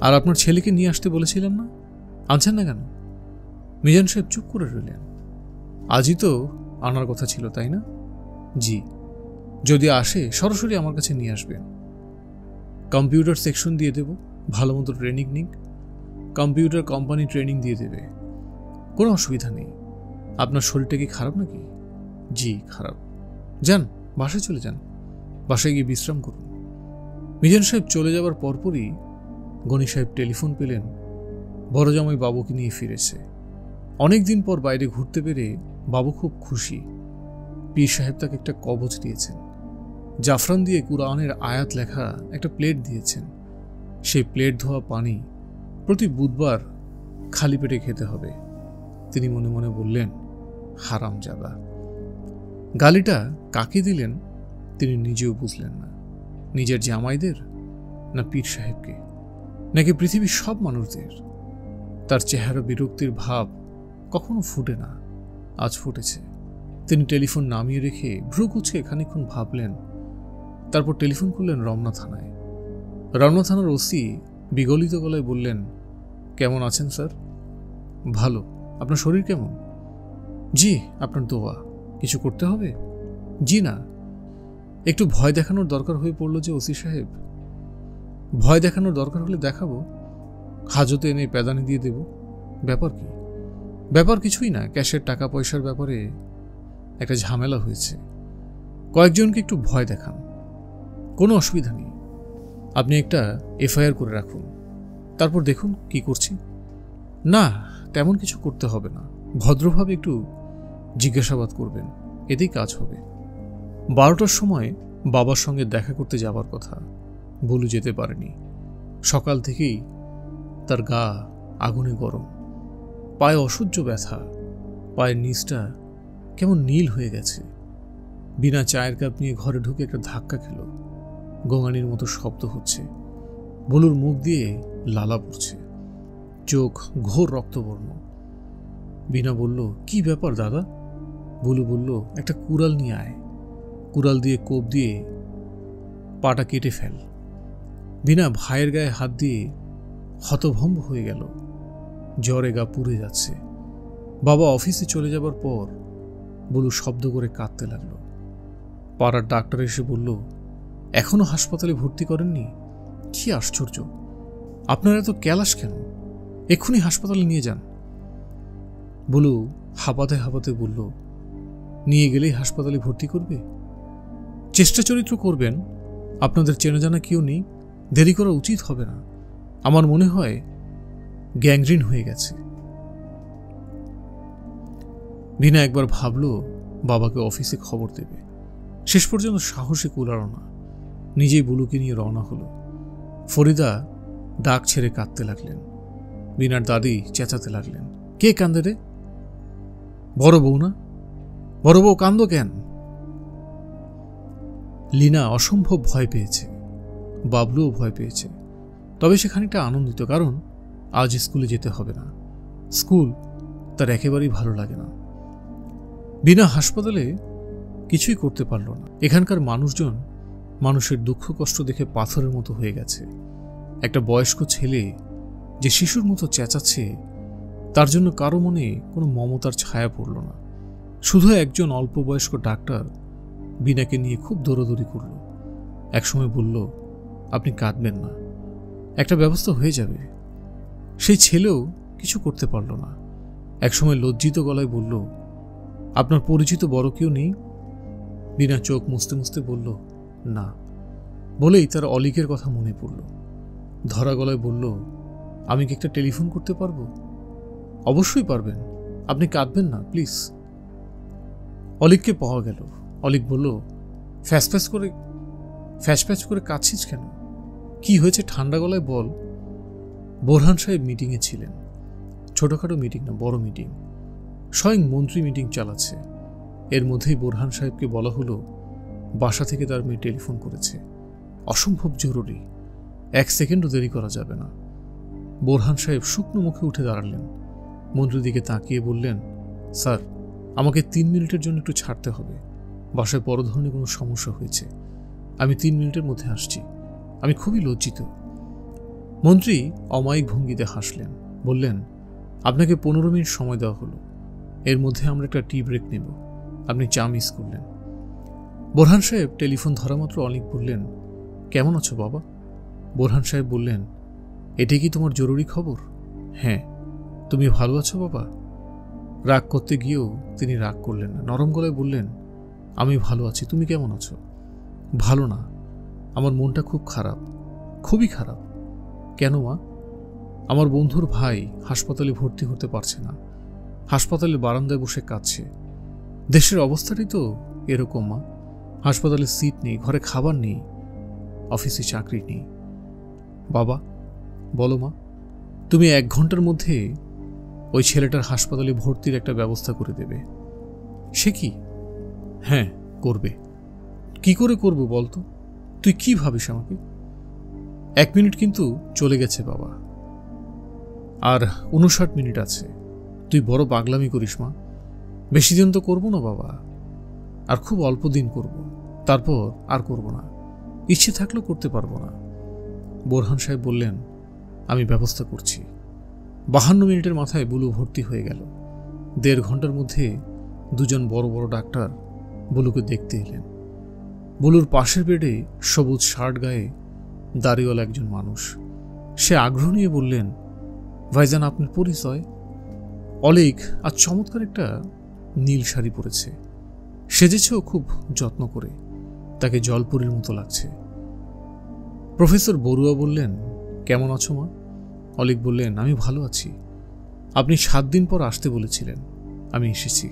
Speaker 1: আর আপনার ছেলেকে নিয়ে আসতে বলেছিলাম না, আনছেন না কেন? মিজান সাহেব চুপ করে রইলেন। আজই তো আনার কথা ছিল, তাই না? জি। যদি আসে সরাসরি আমার কাছে নিয়ে আসবেন। কম্পিউটার সেকশন দিয়ে দেব, ভালো মতো ট্রেনিং নিক। কম্পিউটার কোম্পানি ট্রেনিং দিয়ে দেবে, কোনো অসুবিধা নেই। আপনার শরীরটা কি খারাপ নাকি? জি খারাপ। যান, বাসায় চলে যান, বাসায় গিয়ে বিশ্রাম করুন। মিজান সাহেব চলে যাবার পরপরই গনি সাহেব টেলিফোন পেলেন, বড় জামাই বাবুকে নিয়ে ফিরেছে। অনেকদিন পর বাইরে ঘুরতে পেরে বাবু খুব খুশি। পীর সাহেব তাকে একটা কবচ দিয়েছেন, জাফরান দিয়ে কুরআনের আয়াত লেখা একটা প্লেট দিয়েছেন। সেই প্লেট ধোয়া পানি প্রতি বুধবার খালি পেটে খেতে হবে। তিনি মনে মনে বললেন, হারামজাদা। গালিটা কাকে দিলেন তিনি নিজেও বুঝলেন না। নিজের জামাইদের, না পীর সাহেবকে, নাকি পৃথিবীর সব মানুষদের? তার চেহারা বিরক্তির ভাব কখনো ফুটে না, আজ ফুটেছে। তিনি টেলিফোন নামিয়ে রেখে ভ্রু কুঁচকে খানিকক্ষণ ভাবলেন, তারপর টেলিফোন করলেন রমনা থানায়। রমনা থানার ওসি বিগলিত গলায় বললেন, কেমন আছেন স্যার? ভালো। আপনার শরীর কেমন? জি, আপনার দোয়া। কিছু করতে হবে? জি না, একটু ভয় দেখানোর দরকার হয়ে পড়ল যে ওসি সাহেব। ভয় দেখানোর দরকার হলে দেখাবো, হাজতে এনে প্যাদানি দিয়ে দেব। ব্যাপার কি? ব্যাপার কিছুই না, ক্যাশের টাকা পয়সার ব্যাপারে একটা ঝামেলা হয়েছে। কয়েকজনকে একটু ভয় দেখান, কোনো অসুবিধা নেই। আপনি একটা এফআইআর করে রাখুন, তারপর দেখুন কি করছি। না, তেমন কিছু করতে হবে না, ভদ্রভাবে একটু জিজ্ঞাসাবাদ করবেন, এতেই কাজ হবে। 12টার সময় বাবার সঙ্গে দেখা করতে যাবার কথা, বলু যেতে পারেনি। সকাল থেকেই তার গা আগুনে গরম, পায়ে অসহ্য ব্যথা, পায়ের নিচটা কেমন নীল হয়ে গেছে। বিনা চায়ের কাপ নিয়ে ঘরে ঢুকে একটা ধাক্কা খেল। গোঙানির মতো শব্দ হচ্ছে, বলুর মুখ দিয়ে লালা পড়ছে, চোখ ঘোর রক্তবর্ণ। বিনা বলল, কি ব্যাপার দাদা? বলু বলল, একটা কুড়াল নিয়ে আয়, কুড়াল দিয়ে কোপ দিয়ে পাটা কেটে ফেল। বিনা ভাইয়ের গায়ে হাত দিয়ে হতভম্ব হয়ে গেল, জ্বরে গা পুড়ে যাচ্ছে। বাবা অফিসে চলে যাবার পর বলু শব্দ করে কাঁদতে লাগলো। পাড়ার ডাক্তার এসে বলল, এখনো হাসপাতালে ভর্তি করেননি? কি আশ্চর্য, আপনার এত ক্যালাস কেন? এক্ষুনি হাসপাতালে নিয়ে যান। বলু হাঁপাতে হাঁপাতে বলল, নিয়ে গেলেই হাসপাতালে ভর্তি করবে? চেষ্টা চরিত্র করবেন, আপনাদের চেনা জানা কেউ নেই, দেরি করা উচিত হবে না। আমার মনে হয় গ্যাংগ্রিন হয়ে গেছে। বিনা একবার ভাবল বাবাকে অফিসে খবর দেবে, শেষ পর্যন্ত সাহসে কুলাল না, নিজেই বুলুকে নিয়ে রওনা হলো। ফরিদা ডাক ছেড়ে কাঁদতে লাগলেন। বিনার দাদি চেঁচাতে লাগলেন, কে কান্দে রে? বড় বউ না? বড় বউ কান্দ কেন? লীনা অসম্ভব ভয় পেয়েছে, বাবলুও ভয় পেয়েছে। তবে সে খানিকটা আনন্দিত, কারণ আজ স্কুলে যেতে হবে না। স্কুল তার একেবারেই ভালো লাগে না। বিনা হাসপাতালে কিছুই করতে পারল না। এখানকার মানুষজন মানুষের দুঃখ কষ্ট দেখে পাথরের মতো হয়ে গেছে। একটা বয়স্ক ছেলে যে শিশুর মতো চেঁচাচ্ছে, তার জন্য কারো মনে কোনো মমতার ছায়া পড়ল না। শুধু একজন অল্প বয়স্ক ডাক্তার বিনাকে নিয়ে খুব দৌড়াদৌড়ি করল। একসময় বলল, আপনি কাঁদবেন না, একটা ব্যবস্থা হয়ে যাবে। সেই ছেলেও কিছু করতে পারল না। একসময় লজ্জিত গলায় বলল, আপনার পরিচিত বড় কেউ নেই? বিনা চোখ মুছতে মুছতে বলল, না। বলেই তার অলিকের কথা মনে পড়ল। ধরা গলায় বলল, আমি কি একটা টেলিফোন করতে পারবো? অবশ্যই পারবেন, আপনি কাঁদবেন না প্লিজ। অলিককে পাওয়া গেল। অলিক বলল, ফ্যাসফ্যাস করে কাঁদছিস কেন? কি হয়েছে ঠান্ডা গলায় বল। বোরহান সাহেব মিটিংয়ে ছিলেন। ছোটখাটো মিটিং না, বড় মিটিং। স্বয়ং মন্ত্রী মিটিং চালাচ্ছে। এর মধ্যেই বোরহান সাহেবকে বলা হলো বাসা থেকে তার মেয়ে টেলিফোন করেছে, অসম্ভব জরুরি, 1 সেকেন্ডও দেরি করা যাবে না। বোরহান সাহেব শুকনো মুখে উঠে দাঁড়ালেন। মন্ত্রীর দিকে তাকিয়ে বললেন, স্যার, আমাকে 3 মিনিটের জন্য একটু ছাড়তে হবে। বাসায় বড় ধরনের কোনো সমস্যা হয়েছে। আমি 3 মিনিটের মধ্যে আসছি। আমি খুবই লজ্জিত। মন্ত্রী অমায়িক ভঙ্গিতে হাসলেন, বললেন, আপনাকে 15 মিনিট সময় দেওয়া হলো। এর মধ্যে আমরা একটা টি ব্রেক নেব। আপনি চা মিস করলেন। বোরহান সাহেব টেলিফোন ধরা মাত্র অলিক বললেন, কেমন আছো বাবা? বোরহান সাহেব বললেন, এটা কি তোমার জরুরি খবর? হ্যাঁ। তুমি ভালো আছো বাবা? রাগ করতে গিয়েও তিনি রাগ করলেন না, নরম গলায় বললেন, আমি ভালো আছি, তুমি কেমন আছো? ভালো না, আমার মনটা খুব খারাপ, খুবই খারাপ। কেন মা? আমার বন্ধুর ভাই হাসপাতালে ভর্তি হতে পারছে না। হাসপাতালে বারান্দায় বসে কাঁদছে। দেশের অবস্থাটাই তো এরকম মা। হাসপাতালে সিট নেই, ঘরে খাবার নেই, অফিসে চাকরি নেই। বাবা, বলো মা, তুমি 1 ঘন্টার মধ্যে ওই ছেলেটার হাসপাতালে ভর্তির একটা ব্যবস্থা করে দেবে। সে কি? হ্যাঁ, করবে। কি করে করবো বলতো? তুই কি ভাবিস আমাকে? 1 মিনিট কিন্তু চলে গেছে বাবা, আর 59 মিনিট আছে। তুই বড় পাগলামি করিস মা। বেশি দিন তো করবো না বাবা, আর খুব অল্প দিন করব, তারপর আর করব না। ইচ্ছে থাকলেও করতে পারবো না। বোরহান সাহেব বললেন, আমি ব্যবস্থা করছি। 52 মিনিটের মাথায় বুলু ভর্তি হয়ে গেল। 1.5 ঘন্টার মধ্যে 2জন বড় বড় ডাক্তার বুলুকে দেখতে এলেন। বুলুর পাশের বেডে সবুজ শার্ট গায়ে দাড়িওয়ালা একজন মানুষ। সে আগ্রহ নিয়ে বললেন, ভাইজান, আপনার পরিচয়? অলিক আজ চমৎকার একটা নীল শাড়ি পরেছে। সেজেছেও খুব যত্ন করে, তাকে জলপুরীর মতো লাগছে। প্রফেসর বড়ুয়া বললেন, কেমন আছো মা? অলিক বললেন, আমি ভালো আছি। আপনি 7 দিন পর আসতে বলেছিলেন, আমি এসেছি।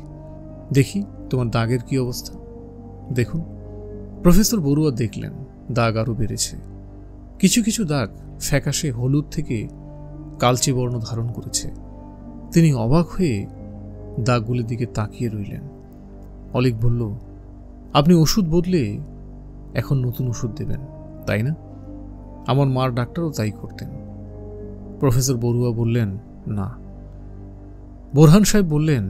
Speaker 1: দেখি তোমার দাগের কি অবস্থা। দেখুন। প্রফেসর বড়ুয়া দেখলেন দাগ আরও বেড়েছে। কিছু কিছু দাগ ফ্যাকাশে হলুদ থেকে কালচে বর্ণ ধারণ করেছে। তিনি অবাক হয়ে দাগগুলির দিকে তাকিয়ে রইলেন। অলিক বলল, আপনি ওষুধ বদলে এখন নতুন ওষুধ দেবেন, তাই না? আমার মার ডাক্তারও তাই করতেন। প্রফেসর বড়ুয়া বললেন, না। বোরহান সাহেব বললেন,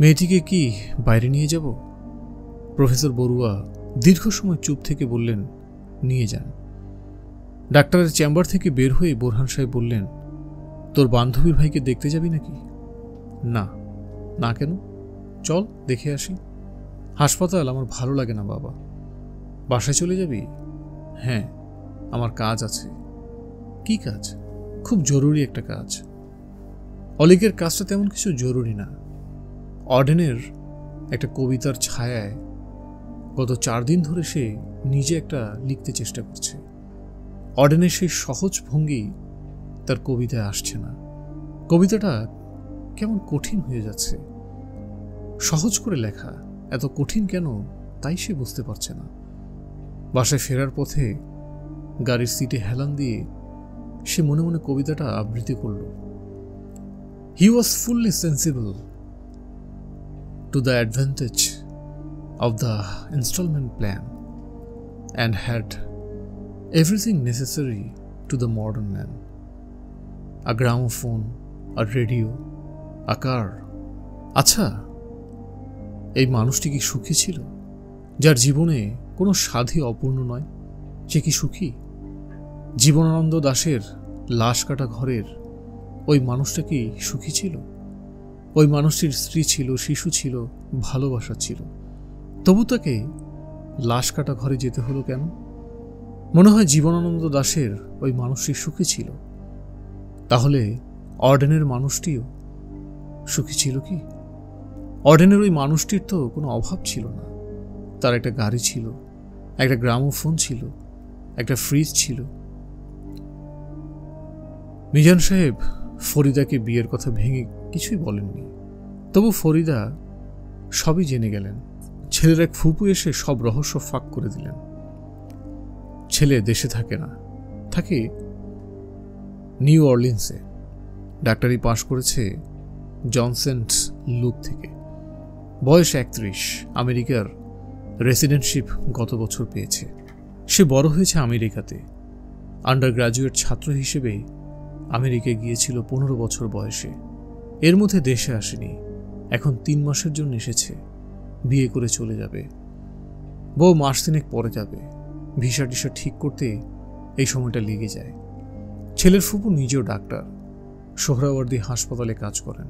Speaker 1: মেয়েটিকে কি বাইরে নিয়ে যাব? প্রফেসর বড়ুয়া দীর্ঘ সময় চুপ থেকে বললেন, নিয়ে যান। ডাক্তারের চেম্বার থেকে বের হয়ে বোরহান সাহেব বললেন, তোর বান্ধবীর ভাইকে দেখতে যাবি নাকি? না। না কেন? চল দেখে আসি। হাসপাতাল আমার ভালো লাগে না বাবা। বাসায় চলে যাবি? হ্যাঁ, আমার কাজ আছে। কি কাজ? খুব জরুরি একটা কাজ। অলিকের কাজটা তেমন কিছু জরুরি না। অডেনের একটা কবিতার ছায়ায় গত 4 দিন ধরে সে নিজে একটা লিখতে চেষ্টা করছে। অডেনের সেই সহজ ভঙ্গি তার কবিতায় আসছে না। কবিতাটা কেমন কঠিন হয়ে যাচ্ছে। সহজ করে লেখা এত কঠিন কেন, তাই সে বুঝতে পারছে না। বাসায় ফেরার পথে গাড়ির সিটে হেলান দিয়ে সে মনে মনে কবিতাটা আবৃত্তি করল। He was fully sensible to the advantage of the installment plan and had everything necessary to the modern man. A gramophone, a radio, a car. আচ্ছা, এই মানুষটি কি সুখী ছিল? যার জীবনে কোনো স্বাদই অপূর্ণ নয়, সে কি সুখী? জীবনানন্দ দাশের লাশ কাটা ঘরের ওই মানুষটা কি সুখী ছিল? ওই মানুষটির স্ত্রী ছিল, শিশু ছিল, ভালোবাসা ছিল। তবু তাকে লাশ কাটা ঘরে যেতে হলো কেন? মনে হয় জীবনানন্দ দাশের ওই মানুষটি সুখী ছিল। তাহলে অর্ডেনের মানুষটিও সুখী ছিল কি? অর্ডেনের ওই মানুষটির তো কোনো অভাব ছিল না। তার একটা গাড়ি ছিল, একটা গ্রামোফোন ছিল, একটা ফ্রিজ ছিল। মিজান সাহেব ফরিদাকে বিয়ের কথা ভেঙে কিছুই বলেননি। তবু ফরিদা সবই জেনে গেলেন। ছেলের এক ফুপু এসে সব রহস্য ফাঁক করে দিলেন। ছেলে দেশে থাকে না, থাকে নিউ অর্লিন্সে। ডাক্তারি পাশ করেছে জনসেন্স লুক থেকে। বয়স 31, আমেরিকার রেসিডেন্টশিপ গত বছর পেয়েছে। সে বড় হয়েছে আমেরিকাতে। আন্ডার গ্রাজুয়েট ছাত্র হিসেবে আমেরিকায় গিয়েছিল 15 বছর বয়সে। এর মধ্যে দেশে আসেনি। এখন 3 মাসের জন্য এসেছে। বিয়ে করে চলে যাবে। বউ মাস 3 পরে যাবে। ভিসা টিসা ঠিক করতে এই সময়টা লেগে যায়। ছেলের ফুপু নিজেও ডাক্তার, সোহরাওয়ার্দী হাসপাতালে কাজ করেন।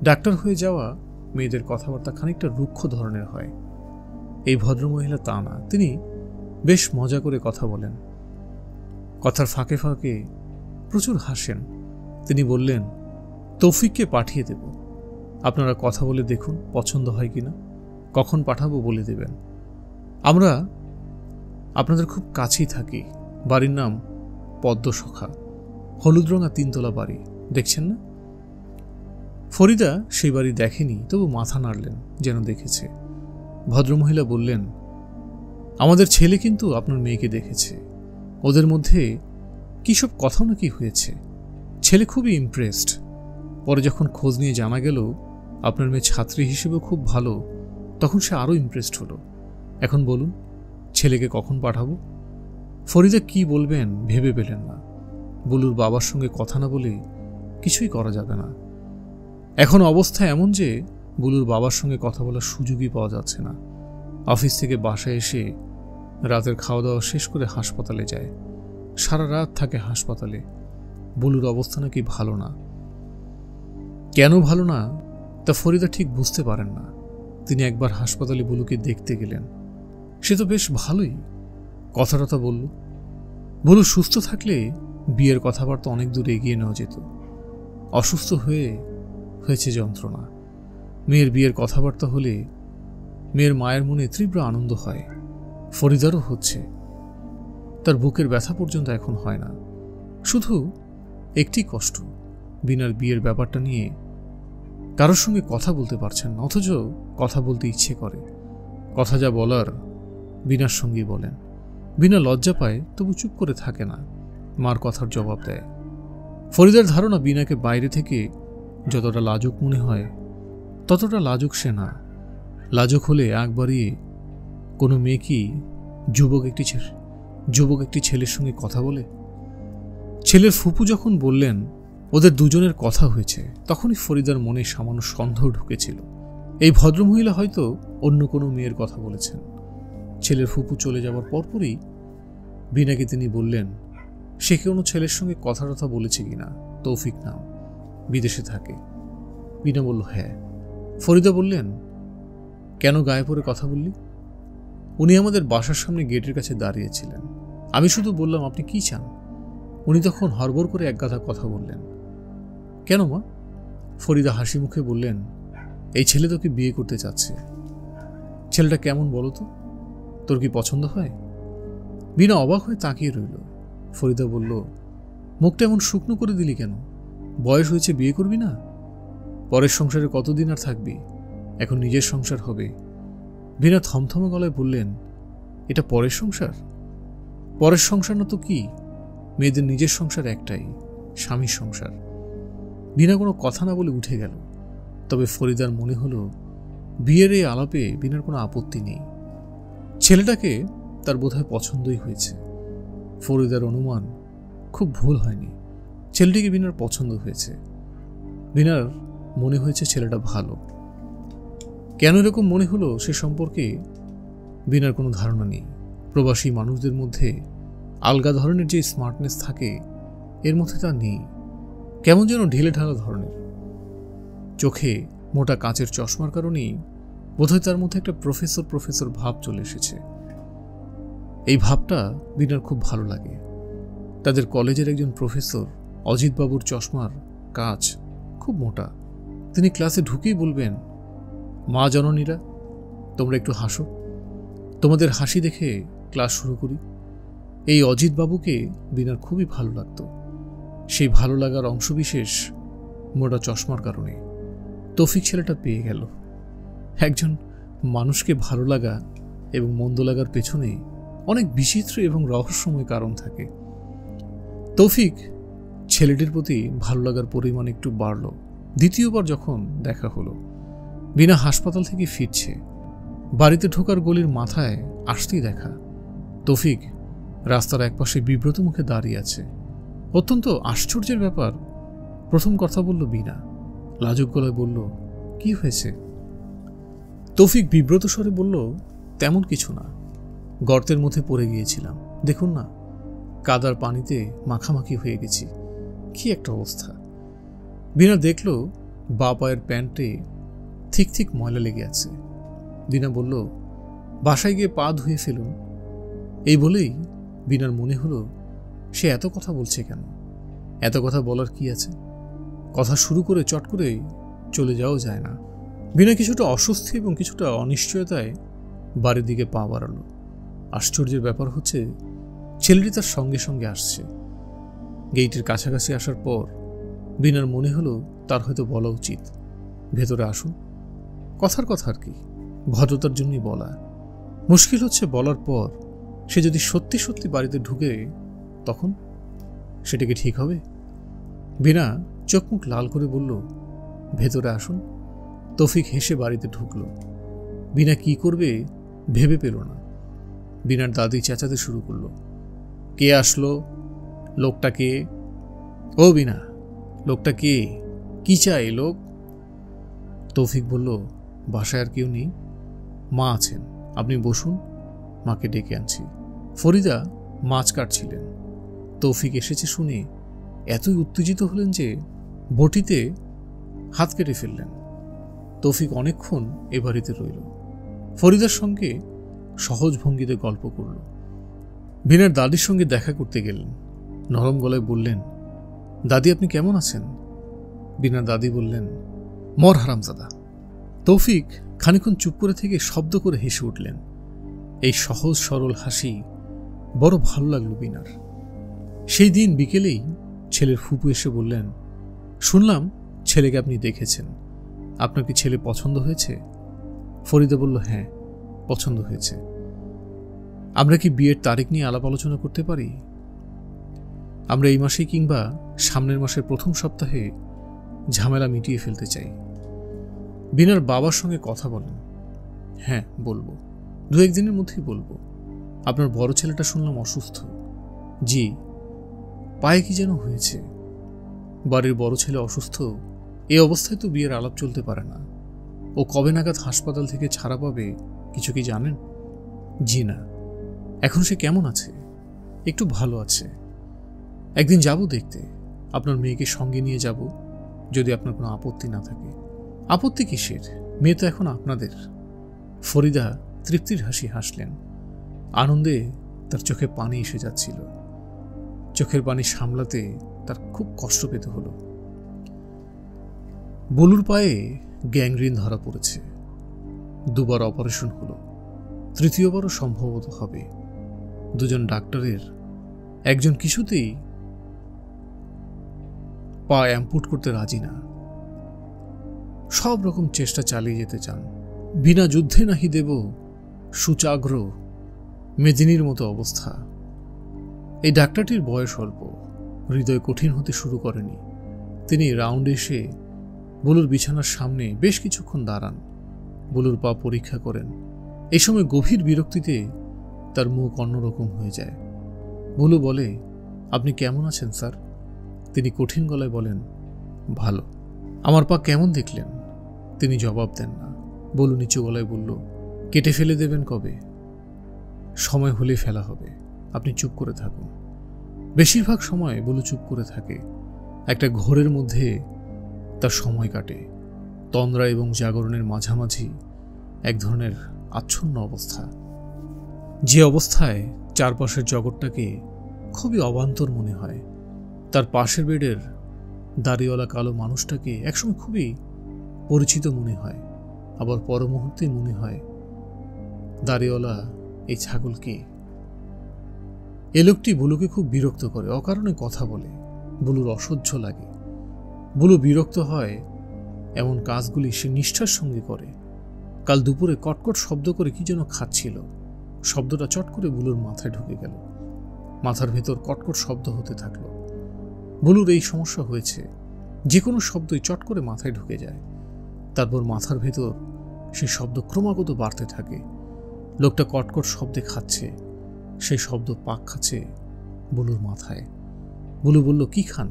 Speaker 1: ডাক্তার হয়ে যাওয়া মেয়েদের কথাবার্তা খানিকটা রুক্ষ ধরনের হয়। এই ভদ্রমহিলা তা না, তিনি বেশ মজা করে কথা বলেন। কথার ফাঁকে ফাঁকে প্রচুর হাসেন। তিনি বললেন, তৌফিককে পাঠিয়ে দেব, আপনারা কথা বলে দেখুন পছন্দ হয় কিনা। কখন পাঠাবো বলে দেবেন। আমরা আপনাদের খুব কাছেই থাকি। বাড়ির নাম পদ্মসখা, হলুদ রঙা 3 তলা বাড়ি, দেখছেন না? ফরিদা সেই বাড়ি দেখেনি, তবু মাথা নাড়লেন যেন দেখেছে। ভদ্রমহিলা বললেন, আমাদের ছেলে কিন্তু আপনার মেয়েকে দেখেছে। ওদের মধ্যে কি সব কথাও নাকি হয়েছে। ছেলে খুবই ইমপ্রেসড। পরে যখন খোঁজ নিয়ে জানা গেল আপনার মেয়ে ছাত্রী হিসেবেও খুব ভালো, তখন সে আরও ইমপ্রেসড হলো। এখন বলুন, ছেলেকে কখন পাঠাবো? ফরিদা কি বলবেন ভেবে পেলেন না। বুলুর বাবার সঙ্গে কথা না বলে কিছুই করা যাবে না। এখন অবস্থা এমন যে বুলুর বাবার সঙ্গে কথা বলার সুযোগই পাওয়া যাচ্ছে না। অফিস থেকে বাসায় এসে রাতের খাওয়া দাওয়া শেষ করে হাসপাতালে যায়। সারা রাত থাকে হাসপাতালে। বুলুর অবস্থা নাকি ভালো না। কেন ভালো না তা ফরিদা ঠিক বুঝতে পারেন না। তিনি একবার হাসপাতালে বুলুকে দেখতে গেলেন। সে তো বেশ ভালোই, কথা টথা বলল। বুলু সুস্থ থাকলে বিয়ের কথাবার্তা অনেক দূর এগিয়ে নেওয়া যেত। অসুস্থ হয়েছে যন্ত্রণা। মেয়ের বিয়ের কথাবার্তা হলে মেয়ের মায়ের মনে তীব্র আনন্দ হয়। ফরিদারও হচ্ছে। তার বুকের ব্যথা পর্যন্ত এখন হয় না। শুধু একটি কষ্ট, বিনার বিয়ের ব্যাপারটা নিয়ে কারোর সঙ্গে কথা বলতে পারছেন না, অথচ কথা বলতে ইচ্ছে করে। কথা যা বলার বিনার সঙ্গেই বলেন। বিনা লজ্জা পায়, তবু চুপ করে থাকে না, মার কথার জবাব দেয়। ফরিদার ধারণা বিনাকে বাইরে থেকে যতটা লাজুক মনে হয় ততটা লাজুক সে না। লাজুক হলে আগ বাড়িয়ে কোনো মেয়ে কি যুবক একটি ছেলের সঙ্গে কথা বলে? ছেলের ফুপু যখন বললেন ওদের দুজনের কথা হয়েছে, তখনই ফরিদার মনে সামান্য সন্দেহ ঢুকেছিল। এই ভদ্রমহিলা হয়তো অন্য কোনো মেয়ের কথা বলেছেন। ছেলের ফুপু চলে যাওয়ার পরপরই বিনাকে তিনি বললেন, সে কোনো ছেলের সঙ্গে কথা টথা বলেছে কিনা। তৌফিক নাম, বিদেশে থাকে। বিনা বলল, হ্যাঁ। ফরিদা বললেন, কেন গায়ে পড়ে কথা বললি? উনি আমাদের বাসার সামনে গেটের কাছে দাঁড়িয়েছিলেন। আমি শুধু বললাম, আপনি কি চান? উনি তখন হড়বড় করে এক গাদা কথা বললেন। কেন মা? ফরিদা হাসি মুখে বললেন, এই ছেলে তোকে বিয়ে করতে চাচ্ছে। ছেলেটা কেমন বলো তো? তোর কি পছন্দ হয়? বিনা অবাক হয়ে তাকিয়ে রইল। ফরিদা বলল, মুখটা এমন শুকনো করে দিলি কেন? বয়স হয়েছে, বিয়ে করবি না? পরের সংসারে কতদিন আর থাকবি? এখন নিজের সংসার হবে। বিনা থমথমে গলায় বললেন, এটা পরের সংসার? পরের সংসার না তো কি? মেয়েদের নিজের সংসার একটাই, স্বামীর সংসার। বিনা কোনো কথা না বলে উঠে গেল। তবে ফরিদার মনে হলো বিয়ের এই আলাপে বিনার কোনো আপত্তি নেই। ছেলেটাকে তার বোধহয় পছন্দই হয়েছে। ফরিদার অনুমান খুব ভুল হয়নি। ছেলেটিকে বিনার পছন্দ হয়েছে। বিনার মনে হয়েছে ছেলেটা ভালো। কেন এরকম মনে হলো সে সম্পর্কে বিনার কোনো ধারণা নেই। প্রবাসী মানুষদের মধ্যে আলগা ধরনের যে স্মার্টনেস থাকে, এর মধ্যে তা নেই। কেমন যেন ঢিলে ঢালা ধরনের। চোখে মোটা কাঁচের চশমার কারণেই বোধহয় তার মধ্যে একটা প্রফেসর ভাব চলে এসেছে। এই ভাবটা বিনার খুব ভালো লাগে। তাদের কলেজের একজন প্রফেসর অজিতবাবুর চশমার কাঁচ খুব মোটা, তিনি ক্লাসে ঢুকেই বলবেন, মা জননীরা, তোমরা একটু হাসো, তোমাদের হাসি দেখে ক্লাস শুরু করি। এই অজিত বাবুকে বিনার খুবই ভালো লাগত। সেই ভালো লাগার অংশবিশেষ মোটা চশমার কারণে তৌফিক ছেলেটা পেয়ে গেল। একজন মানুষকে ভালো লাগা এবং মন্দ লাগার পেছনে অনেক বিচিত্র এবং রহস্যময় কারণ থাকে। তৌফিক ছেলেটির প্রতি ভালো লাগার পরিমাণ একটু বাড়ল দ্বিতীয়বার যখন দেখা হলো। বিনা হাসপাতাল থেকে ফিরছে, বাড়িতে ঢোকার গলির মাথায় আসতেই দেখা তৌফিক রাস্তার একপাশে বিব্রত মুখে দাঁড়িয়ে আছে। অত্যন্ত আশ্চর্যের ব্যাপার, প্রথম কথা বলল বিনা, লাজুক গলায় বলল, কি হয়েছে? তৌফিক বিব্রত স্বরে বলল, তেমন কিছু না, গর্তের মধ্যে পড়ে গিয়েছিলাম, দেখুন না, কাদার পানিতে মাখামাখি হয়ে গেছি, কি একটা অবস্থা। বিনা দেখল বা পায়ের প্যান্টে ঠিক ঠিক ময়লা লেগে আছে। বিনা বলল, বাসায় গিয়ে পা ধুয়ে ফেলুন। এই বলেই বিনার মনে হলো, সে এত কথা বলছে কেন? এত কথা বলার কি আছে? কথা শুরু করে চট করে চলে যাওয়া যায় না। বিনা কিছুটা অস্বস্তি এবং কিছুটা অনিশ্চয়তায় বাড়ির দিকে পা বাড়ালো। আশ্চর্যের ব্যাপার হচ্ছে, ছেলেটি তার সঙ্গে সঙ্গে আসছে। গেইটের কাছাকাছি আসার পর বিনার মনে হলো তার হয়তো বলা উচিত, ভেতরে আসুন। কথার কথা আর কি, ভদ্রতার জন্যই বলা। মুশকিল হচ্ছে বলার পর সে যদি সত্যি সত্যি বাড়িতে ঢুকে, তখন সেটা কি ঠিক হবে? বিনা চোখ মুখ লাল করে বলল, ভেতরে আসুন। তৌফিক হেসে বাড়িতে ঢুকল। বিনা কি করবে ভেবে পেল না। বিনার দাদি চেঁচাতে শুরু করলো, কে আসলো? লোকটা কে? ও বিনা, লোকটা কে? কি চাই লোক? তৌফিক বলল, বাসায় আর কেউ নেই, মা আছেন, আপনি বসুন, মাকে ডেকে আনছি। ফরিদা মাছ কাটছিলেন। তৌফিক এসেছে শুনে এতই উত্তেজিত হলেন যে বটিতে হাত কেটে ফেললেন। তৌফিক অনেকক্ষণ এ বাড়িতে রইল, ফরিদার সঙ্গে সহজ ভঙ্গিতে গল্প করল। বিনার দাদির সঙ্গে দেখা করতে গেলেন। নরম গলায় বললেন, দাদি আপনি কেমন আছেন? বিনার দাদি বললেন, মর হারামজাদা। তৌফিক খানিকক্ষণ চুপ করে থেকে শব্দ করে হেসে উঠলেন। এই সহজ সরল হাসি বড় ভালো লাগলো বিনার। সেই দিন বিকেলেই ছেলের ফুপু এসে বললেন, শুনলাম ছেলেকে আপনি দেখেছেন, আপনার কি ছেলে পছন্দ হয়েছে? ফরিদা বলল, হ্যাঁ, পছন্দ হয়েছে। আমরা কি বিয়ের তারিখ নিয়ে আলাপ আলোচনা করতে পারি? আমরা এই মাসে কিংবা সামনের মাসের প্রথম সপ্তাহে ঝামেলা মিটিয়ে ফেলতে চাই। বিনার বাবার সঙ্গে কথা বলেন। হ্যাঁ, বলবো, 2-1 দিনের মধ্যেই বলবো। আপনার বড় ছেলেটা শুনলাম অসুস্থ। জি, পায়ে কি যেন হয়েছে। বাড়ির বড় ছেলে অসুস্থ, এই অবস্থায় তো বিয়ের আলাপ চলতে পারে না। ও কবে নাগাদ হাসপাতাল থেকে ছাড়া পাবে কিছু কি জানেন? জি না। এখন সে কেমন আছে? একটু ভালো আছে। একদিন যাব দেখতে, আপনার মেয়েকে সঙ্গে নিয়ে যাব, যদি আপনার কোনো আপত্তি না থাকে। আপত্তি কিসের? মেয়ে তো এখন আপনাদের। ফরিদা তৃপ্তির হাসি হাসলেন। আনন্দে তার চোখে পানি এসে যাচ্ছিল। চোখের পানি সামলাতে তার খুব কষ্ট পেতে হলো। বলুর পায়ে গ্যাংগ্রিন ধরা পড়েছে। 2বার অপারেশন হলো, 3য়বারও সম্ভবত হবে। 2জন ডাক্তারের একজন কিছুতেই পা অ্যাম্পুট করতে রাজি না। সব রকম চেষ্টা চালিয়ে যেতে চান। বিনা যুদ্ধে নাহি দেব সুচাগ্র মেদিনীর মতো অবস্থা। এই ডাক্তারটির বয়স অল্প, হৃদয় কঠিন হতে শুরু করেনি। তিনি রাউন্ড এসে বলুর বিছানার সামনে বেশ কিছুক্ষণ দাঁড়ান, বলুর পা পরীক্ষা করেন। এই সময় গভীর বিরক্তিতে তার মুখ অন্যরকম হয়ে যায়। বলু বলে, আপনি কেমন আছেন স্যার? তিনি কঠিন গলায় বলেন, ভালো। আমার পা কেমন দেখলেন? তিনি জবাব দেন না। বলু নিচু গলায় বলল, কেটে ফেলে দেবেন কবে? সময় হলে ফেলা হবে, আপনি চুপ করে থাকুন। বেশিরভাগ সময় বলু চুপ করে থাকে। একটা ঘোরের মধ্যে তার সময় কাটে। তন্দ্রা এবং জাগরণের মাঝামাঝি এক ধরনের আচ্ছন্ন অবস্থা, যে অবস্থায় চারপাশের জগৎটাকে খুবই অবান্তর মনে হয়। তার পাশের বেডের দাড়িওয়ালা কালো মানুষটাকে একসময় খুবই পরিচিত মনে হয়, আবার পর মুহূর্তে মনে হয় দাড়িওয়ালা এই ছাগল কে। এ লোকটি বুলুকে খুব বিরক্ত করে, অকারণে কথা বলে। বুলুর অসহ্য লাগে। বুলু বিরক্ত হয় এমন কাজগুলি সে নিষ্ঠার সঙ্গে করে। কাল দুপুরে কটকট শব্দ করে কি যেন খাচ্ছিল। শব্দটা চট করে বুলুর মাথায় ঢুকে গেল। মাথার ভেতর কটকট শব্দ হতে থাকলো। বুলুর এই সমস্যা হয়েছে, যে কোনো শব্দই চট করে মাথায় ঢুকে যায়। তারপর মাথার ভেতর সেই শব্দ ক্রমাগত বাড়তে থাকে। লোকটা কটকট শব্দে খাচ্ছে, সেই শব্দ পাক খাচ্ছে বুলুর মাথায়। বুলু বলল, কি খান?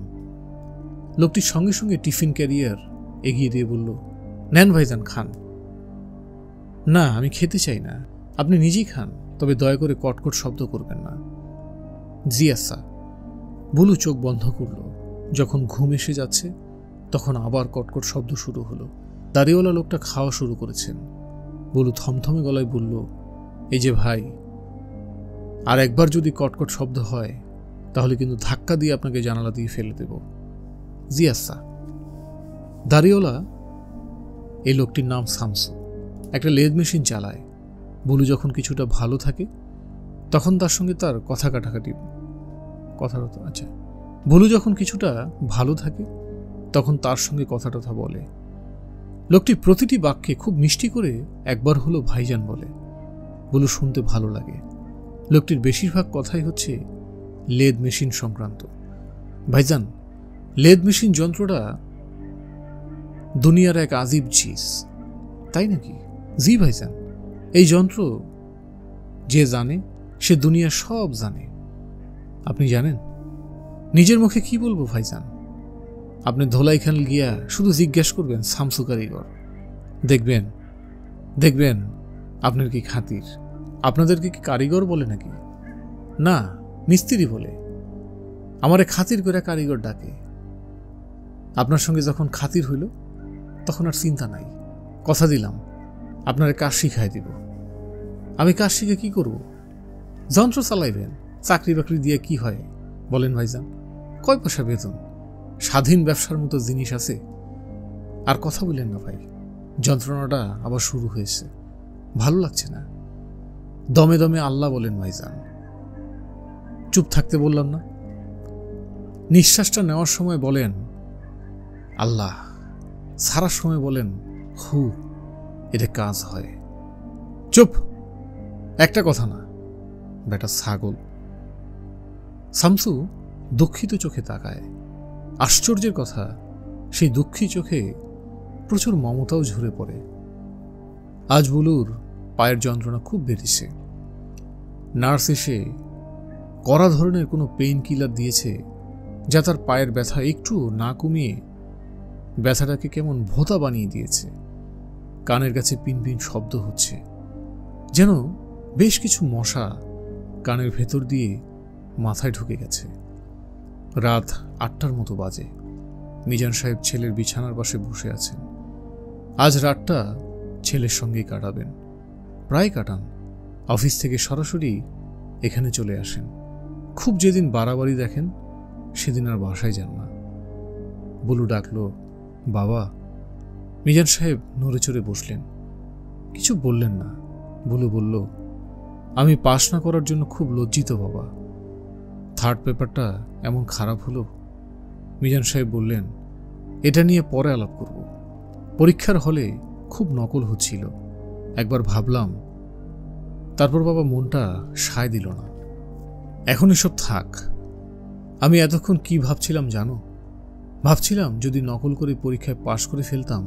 Speaker 1: লোকটির সঙ্গে সঙ্গে টিফিন ক্যারিয়ার এগিয়ে দিয়ে বলল, নেন ভাইজান, খান। না, আমি খেতে চাই না, আপনি নিজেই খান, তবে দয়া করে কটকট শব্দ করবেন না। জি আচ্ছা। বুলু চোখ বন্ধ করল। যখন ঘুম এসে যাচ্ছে তখন আবার কটকট শব্দ শুরু হলো। দাড়িওয়ালা লোকটা খাওয়া শুরু করেছেন। বুলু থমথমে গলায় বলল, এই যে ভাই, আর একবার যদি কটকট শব্দ হয় তাহলে কিন্তু ধাক্কা দিয়ে আপনাকে জানালা দিয়ে ফেলে দেব। জি আচ্ছা। দাড়িওয়ালা, এই লোকটির নাম শামসু, একটা লেদ মেশিন চালায়। বুলু যখন কিছুটা ভালো থাকে তখন তার সঙ্গে তার কথা কাটাকাটি আচ্ছা, বুলু যখন কিছুটা ভালো থাকে তখন তার সঙ্গে কথা টথা বলে। লোকটি প্রতিটি বাক্যে খুব মিষ্টি করে একবার হলো ভাইজান বলে। বুলু শুনতে ভালো লাগে। লোকটির বেশিরভাগ কথাই হচ্ছে লেদ মেশিন সংক্রান্ত। ভাইজান, লেদ মেশিন যন্ত্রটা দুনিয়ার এক আজীব চিজ, তাই নাকি? জি ভাইজান, এই যন্ত্র যে জানে সে দুনিয়া সব জানে। আপনি জানেন? নিজের মুখে কি বলবো ভাইজান, আপনি ধোলাইখাল গিয়া শুধু জিজ্ঞেস করবেন শামসু কারিগর, দেখবেন দেখবেন আপনার কি খাতির। আপনাদেরকে কি কারিগর বলে নাকি? না, মিস্ত্রি বলে। আমারে খাতির করে কারিগর ডাকে। আপনার সঙ্গে যখন খাতির হইল তখন আর চিন্তা নাই। কথা দিলাম আপনারে কাজ শিখাই দিব। আমি কাজ শিখে কি করব? যন্ত্র চালাইবেন। চাকরি বাকরি দিয়ে কি হয় বলেন ভাইজান? কয় পয়সা বেতন? স্বাধীন ব্যবসার মতো জিনিস আছে। আর কথা বললেন না ভাই, যন্ত্রণাটা আবার শুরু হয়েছে, ভালো লাগছে না। দমে দমে আল্লাহ বলেন ভাইজান। চুপ থাকতে বললাম না? নিঃশ্বাসটা নেওয়ার সময় বলেন আল্লাহ, সারার সময় বলেন হু। এটা কাজ হয়। চুপ, একটা কথা না, বেটা ছাগল। শামসু দুঃখিত চোখে তাকায়। আশ্চর্যের কথা, সেই দুঃখী চোখে প্রচুর মমতাও ঝরে পড়ে। আজ বুলুর পায়ের যন্ত্রণা খুব বেড়েছে। নার্স এসে কড়া ধরনের কোনো পেইন কিলার দিয়েছে যা তার পায়ের ব্যথা একটু না কমিয়ে ব্যথাটাকে কেমন ভোঁতা বানিয়ে দিয়েছে। কানের কাছে পিনপিন শব্দ হচ্ছে, যেন বেশ কিছু মশা কানের ভেতর দিয়ে মাথায় ঢুকে গেছে। রাত 8টার মতো বাজে। মিজান সাহেব ছেলের বিছানার পাশে বসে আছেন। আজ রাতটা ছেলের সঙ্গেই কাটাবেন। প্রায় কাটান। অফিস থেকে সরাসরি এখানে চলে আসেন। খুব যেদিন বাড়াবাড়ি দেখেন সেদিন আর বাসায় যান না। বুলু ডাকল, বাবা। মিজান সাহেব নড়ে চড়ে বসলেন, কিছু বললেন না। বুলু বলল, আমি পাশ না করার জন্য খুব লজ্জিত বাবা। থার্ড পেপারটা এমন খারাপ হলো। মিজান সাহেব বললেন, এটা নিয়ে পরে আলাপ করব। পরীক্ষার হলে খুব নকল হচ্ছিল, একবার ভাবলাম, তারপর বাবা মনটা সায় দিল না। এখন এসব থাক। আমি এতক্ষণ কি ভাবছিলাম জানো? ভাবছিলাম যদি নকল করে পরীক্ষায় পাশ করে ফেলতাম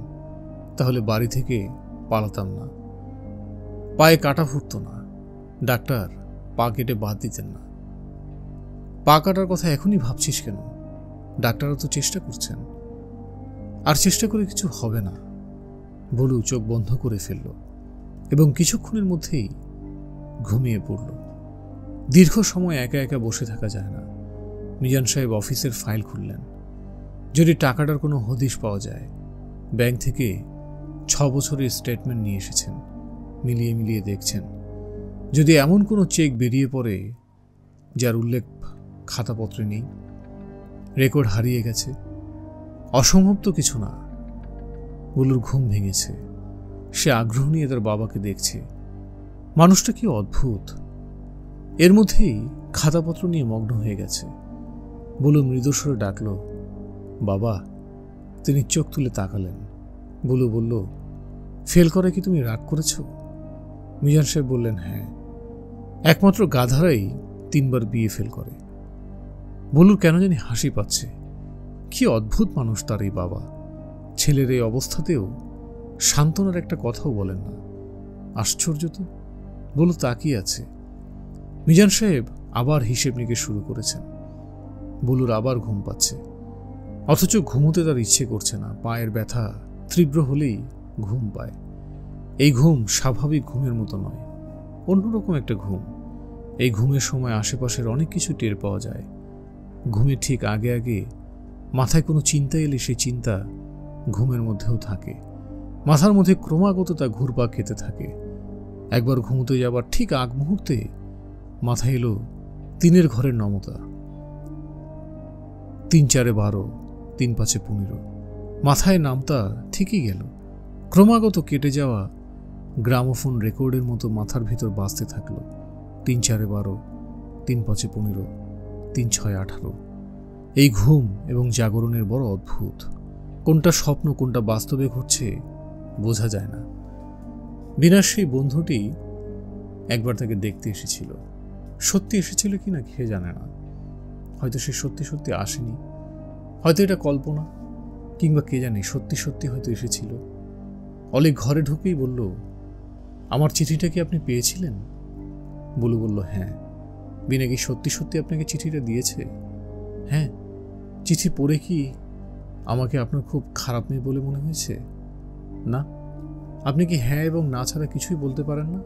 Speaker 1: তাহলে বাড়ি থেকে পালাতাম না, পায়ে কাটা ফুটত না, ডাক্তার পা কেটে বাদ দিতেন না। পা কাটার কথা এখনই ভাবছিস কেন? ডাক্তাররা তো চেষ্টা করছেন। আর চেষ্টা করে কিছু হবে না। বলু চোখ বন্ধ করে ফেলল এবং কিছুক্ষণের মধ্যেই ঘুমিয়ে পড়ল। দীর্ঘ সময় একা একা বসে থাকা যায় না। মিজান সাহেব অফিসের ফাইল খুললেন। যদি টাকাটার কোনো হদিশ পাওয়া যায়। ব্যাংক থেকে 6 বছরের স্টেটমেন্ট নিয়ে এসেছেন, মিলিয়ে মিলিয়ে দেখছেন। যদি এমন কোনো চেক বেরিয়ে পড়ে যার উল্লেখ খাতাপত্রে নেই, রেকর্ড হারিয়ে গেছে, অসম্ভব তো কিছু না। বুলুর ঘুম ভেঙেছে। সে আগ্রহ নিয়ে তার বাবাকে দেখছে। মানুষটা কি অদ্ভুত! এর মধ্যেই খাতাপত্র নিয়ে মগ্ন হয়ে গেছে। বুলু মৃদুস্বরে ডাকল, বাবা। তিনি চোখ তুলে তাকালেন। বুলু বলল, ফেল করে কি তুমি রাগ করেছ? মিজান সাহেব বললেন, হ্যাঁ, একমাত্র গাধারাই 3 বার বিয়ে ফেল করে। বুলুর কেন জানি হাসি পাচ্ছে। কি অদ্ভুত মানুষ তার এই বাবা! ছেলের এই অবস্থাতেও সান্ত্বনার একটা কথাও বলেন না। আশ্চর্য তো। বুলু তাকিয়ে আছে। মিজান সাহেব আবার হিসেব নিকেশ শুরু করেছেন। বুলুর আবার ঘুম পাচ্ছে, অথচ ঘুমোতে তার ইচ্ছে করছে না। পায়ের ব্যথা তীব্র হলেই ঘুম পায়। এই ঘুম স্বাভাবিক ঘুমের মতো নয়, অন্যরকম একটা ঘুম। এই ঘুমের সময় আশেপাশের অনেক কিছু টের পাওয়া যায়। ঘুমের ঠিক আগে আগে মাথায় কোনো চিন্তা এলে সেই চিন্তা ঘুমের মধ্যেও থাকে। মাথার মধ্যে ক্রমাগত তা ঘুরপাক খেতে থাকে। একবার ঘুমোতে যাবার ঠিক আগ মুহূর্তে মাথায় এলো 3-এর ঘরের নমতা। 3 4 12, 3 5 15। মাথায় নামতা ঠিকই গেল। ক্রমাগত কেটে যাওয়া গ্রামোফোন রেকর্ডের মতো মাথার ভিতর বাজতে থাকলো। 3 4 12, 3 5 15, 3 6 18। এই ঘুম এবং জাগরণের বড় অদ্ভুত। কোনটা স্বপ্ন কোনটা বাস্তবে ঘটছে বোঝা যায় না। বিনাশ সেই বন্ধুটি একবার তাকে দেখতে এসেছিল। সত্যি এসেছিল কিনা কে জানে না। হয়তো সে সত্যি সত্যি আসেনি, হয়তো এটা কল্পনা, কিংবা কে জানে সত্যি সত্যি হয়তো এসেছিল। অলিক ঘরে ঢুকেই বলল, আমার চিঠিটা কি আপনি পেয়েছিলেন? বুলু বলল, হ্যাঁ। বিনা কি সত্যি সত্যি আপনাকে চিঠিটা দিয়েছে? হ্যাঁ। চিঠি পড়ে কি আমাকে আপনার খুব খারাপ মেয়ে বলে মনে হয়েছে? না। আপনি কি হ্যাঁ এবং না ছাড়া কিছুই বলতে পারেন না?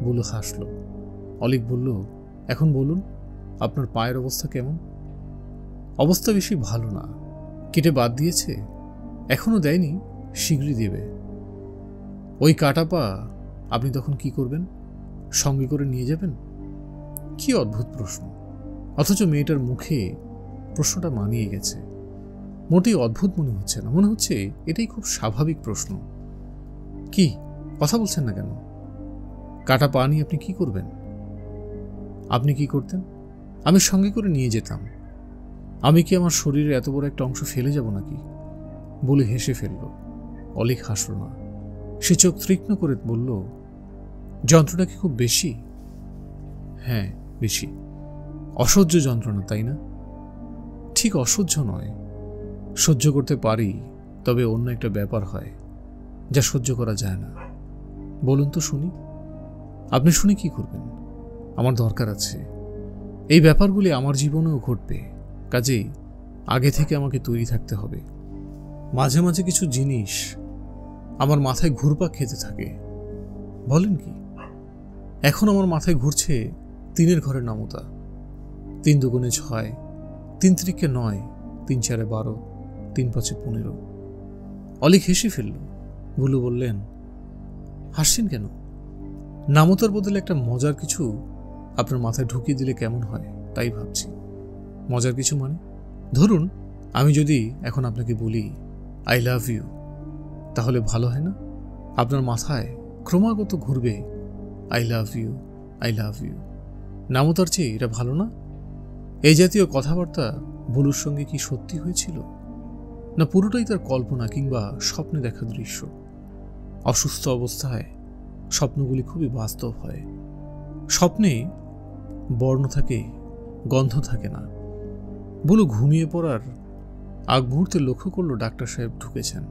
Speaker 1: বুলু হাসল। অলিক বলল, এখন বলুন, আপনার পায়ের অবস্থা কেমন? অবস্থা বেশি ভালো না। কেটে বাদ দিয়েছে? এখনো দেয়নি, শীঘ্রই দেবে। ওই কাটা পা আপনি তখন কি করবেন? সঙ্গে করে নিয়ে যাবেন? কি অদ্ভুত প্রশ্ন! অথচ মেয়েটার মুখে প্রশ্নটা মানিয়ে গেছে। মোটেই অদ্ভুত মনে হচ্ছে না, মনে হচ্ছে এটাই খুব স্বাভাবিক প্রশ্ন। কি কথা বলছেন না কেন? কাটা পা নিয়ে আপনি কি করবেন? আপনি কি করতেন? আমি সঙ্গে করে নিয়ে যেতাম। আমি কি আমার শরীরের এত বড় একটা অংশ ফেলে যাব নাকি? বলে হেসে ফেলল। অলিক হাসল না। সে চোখ তীক্ষ্ণ করে বলল, যন্ত্রণা কি খুব বেশি? হ্যাঁ, বেশি। অসহ্য যন্ত্রণা, তাই না? ঠিক অসহ্য নয়, সহ্য করতে পারি, তবে অন্য একটা ব্যাপার হয় যা সহ্য করা যায় না। বলুন তো শুনি। আপনি শুনে কি করবেন? আমার দরকার আছে। এই ব্যাপারগুলি আমার জীবনেও ঘটবে, কাজেই আগে থেকে আমাকে তৈরি থাকতে হবে। মাঝে মাঝে কিছু জিনিস আমার মাথায় ঘুরপাক খেতে থাকে। বলেন কি? এখন আমার মাথায় ঘুরছে 3-এর ঘরের নামতা। 3 2 6, 3 3 9, 3 4 12, 3 5 15। অলিক হেসে ফেলল। বুলু বললেন, হাসছেন কেন? নামতার বদলে একটা মজার কিছু আপনার মাথায় ঢুকিয়ে দিলে কেমন হয় তাই ভাবছি। মজার কিছু মানে? ধরুন আমি যদি এখন আপনাকে বলি আই লাভ ইউ, তাহলে ভালো হয় না? আপনার মাথায় ক্রমাগত ঘুরবে I love you, I love you. নামতার চেয়ে এটা ভালো না? এই জাতীয় কথাবার্তা বুলুর সঙ্গে কি সত্যি হয়েছিল, না পুরোটাই তার কল্পনা কিংবা স্বপ্নে দেখা দৃশ্য? অসুস্থ অবস্থায় স্বপ্নগুলি খুবই বাস্তব হয়। স্বপ্নে বর্ণ থাকে, গন্ধ থাকে না। বুলু ঘুমিয়ে পড়ার আগ মুহূর্তে লক্ষ্য করল ডাক্তার সাহেব ঢুকেছেন।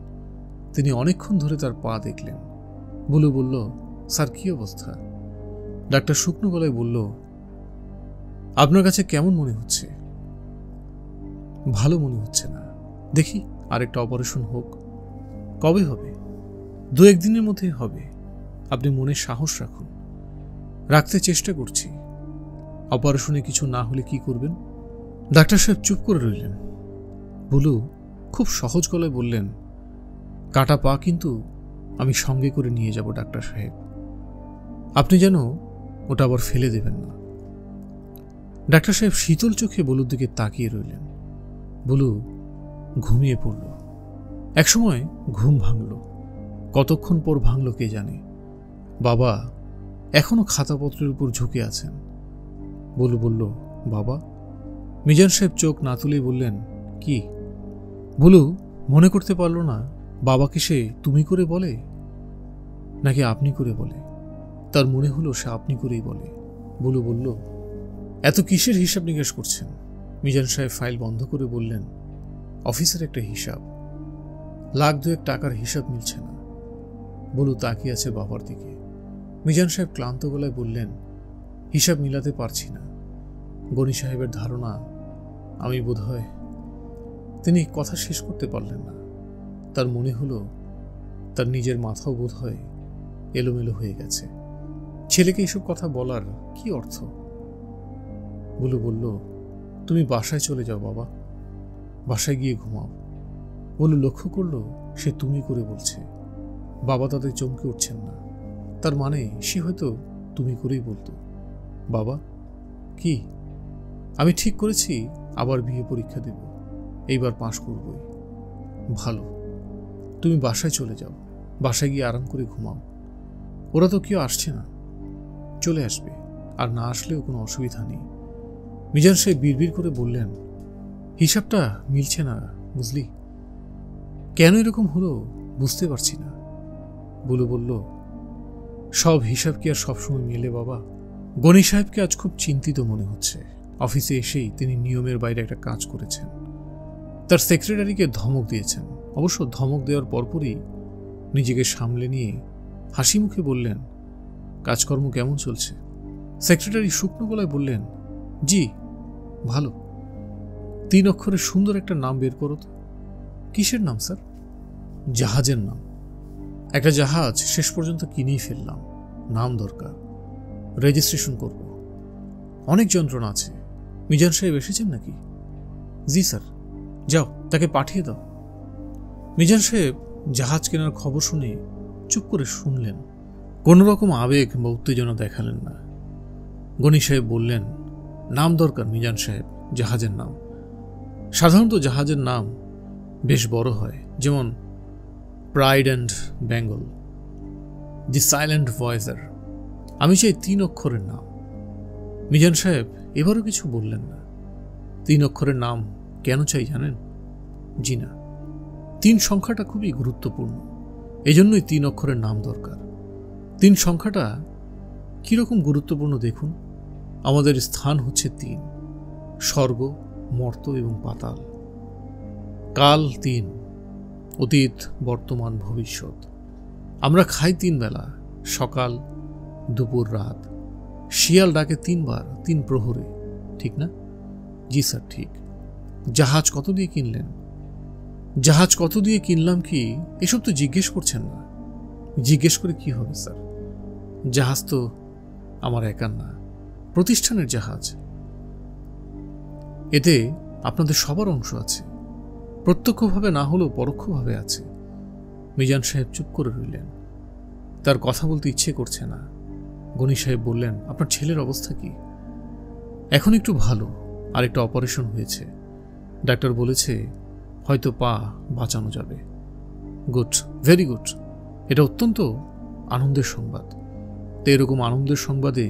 Speaker 1: তিনি অনেকক্ষণ ধরে তার পা দেখলেন। বুলু বলল, স্যার কি অবস্থা? ডাক্তার শুকনো গলায় বলল, আপনার কাছে কেমন মনে হচ্ছে? ভালো মনে হচ্ছে না। দেখি আরেকটা অপারেশন হোক। কবে হবে? 2-1 দিনের মধ্যেই হবে। আপনি মনে সাহস রাখুন। রাখতে চেষ্টা করছি। অপারেশনে কিছু না হলে কি করবেন? ডাক্তার সাহেব চুপ করে রইলেন। বুলু খুব সহজ গলায় বললেন, কাটা পা কিন্তু আমি সঙ্গে করে নিয়ে যাব ডাক্তার সাহেব। আপনি যেন ওটা আবার ফেলে দেবেন না। ডাক্তার সাহেব শীতল চোখে বুলুর দিকে তাকিয়ে রইলেন। বুলু ঘুমিয়ে পড়ল। একসময় ঘুম ভাঙল, কতক্ষণ পর ভাঙল কে জানে। বাবা এখনো খাতাপত্রের উপর ঝুঁকে আছেন। বুলু বলল, বাবা। মিজান সাহেব চোখ না তুলেই বললেন, কি? বুলু মনে করতে পারল না বাবাকে সে তুমি করে বলে নাকি আপনি করে বলে। তার মনে হলো সে আপনি করেই বলে। বুলু বলল, এত কিসের হিসাব নিকাশ করছেন? মিজান সাহেব ফাইল বন্ধ করে বললেন, অফিসের একটা হিসাব, $1,02,000 টাকার হিসাব মিলছে না। বুলু তাকিয়ে আছে বাবার দিকে। মিজান সাহেব ক্লান্ত গলায় বললেন, হিসাব মিলাতে পারছি না। গনি সাহেবের ধারণা আমি বোধহয়। তিনি কথা শেষ করতে পারলেন না। তার মনে হলো তার নিজের মাথাও বোধহয় এলোমেলো হয়ে গেছে। ছেলেকে এসব কথা বলার কি অর্থ? বুলু বলল, তুমি বাসায় চলে যাও বাবা, বাসায় গিয়ে ঘুমাও। বুলু লক্ষ্য করল সে তুমি করে বলছে। বাবা তাদের চমকে উঠছেন না। তার মানে সে হয়তো তুমি করেই বলতো। বাবা, কি? আমি ঠিক করেছি আবার বিয়ে পরীক্ষা দেব, এইবার পাশ করবই। ভালো, তুমি বাসায় চলে যাও, বাসায় গিয়ে আরাম করে ঘুমাও। ওরা তো কেউ আসছে না, চলে আসবে, আর না আসলেও কোনো অসুবিধা নেই। মিজান সাহেব বিড়বিড় করে বললেন, হিসাবটা মিলছে না বুঝলি। কেন এরকম হলো বুঝতে পারছি না। বুলু বলল, সব হিসাব কি আর সবসময় মেলে বাবা? গনি সাহেবকে আজ খুব চিন্তিত মনে হচ্ছে। অফিসে এসেই তিনি নিয়মের বাইরে একটা কাজ করেছেন। তার সেক্রেটারিকে ধমক দিয়েছেন। অবশ্য ধমক দেওয়ার পরপরই নিজেকে সামলে নিয়ে হাসি মুখে বললেন, কাজকর্ম কেমন চলছে? সেক্রেটারি শুকনো গলায় বললেন, জি ভালো। 3 অক্ষরের সুন্দর একটা নাম বের করো তো। কিসের নাম স্যার? জাহাজের নাম। একটা জাহাজ শেষ পর্যন্ত কিনেই ফেললাম, নাম দরকার, রেজিস্ট্রেশন করব। অনেক যন্ত্রণা আছে। মিজান সাহেব এসেছেন নাকি? জি স্যার। যাও তাকে পাঠিয়ে দাও। মিজান সাহেব জাহাজ কেনার খবর শুনে চুপ করে শুনলেন, কোন রকম আবেগ বা উত্তেজনা দেখালেন না। গনি সাহেব বললেন, নাম দরকার মিজান সাহেব, জাহাজের নাম। সাধারণত জাহাজের নাম বেশ বড় হয়, যেমন pride and Bengal, the silent Voyager. আমি চাই 3 অক্ষরের নাম। মিজান সাহেব এবারও কিছু বললেন না। 3 অক্ষরের নাম কেন চাই জানেন? জি না, 3 সংখ্যাটা খুবই গুরুত্বপূর্ণ, এজন্যই 3 অক্ষরের নাম দরকার। 3 সংখ্যাটা কিরকম গুরুত্বপূর্ণ দেখুন। আমাদের স্থান হচ্ছে 3, স্বর্গ, মর্ত এবং পাতাল। কাল 3, অতীত, বর্তমান, ভবিষ্যৎ। আমরা খাই 3 বেলা, সকাল, দুপুর, রাত। শিয়াল ডাকে 3 বার, 3 প্রহরে, ঠিক না? জি স্যার ঠিক। জাহাজ কত দিয়ে কিনলেন? জাহাজ কত দিয়ে কিনলাম কি এসব তো জিজ্ঞেস করছেন না। জিজ্ঞেস করে কি হবে স্যার? জাহাজ তো আমার একার না, প্রতিষ্ঠানের জাহাজ। এতে আপনাদের সবার অংশ আছে, প্রত্যক্ষভাবে না হলেও পরোক্ষভাবে আছে। মিজান সাহেব চুপ করে রইলেন। তার কথা বলতে ইচ্ছে করছে না। গনি সাহেব বললেন, আপনার ছেলের অবস্থা কি? এখন একটু ভালো, আর একটা অপারেশন হয়েছে। ডাক্তার বলেছে হয়তো পা বাঁচানো যাবে। Good, very good. এটা অত্যন্ত আনন্দের সংবাদ। তো এরকম আনন্দের সংবাদে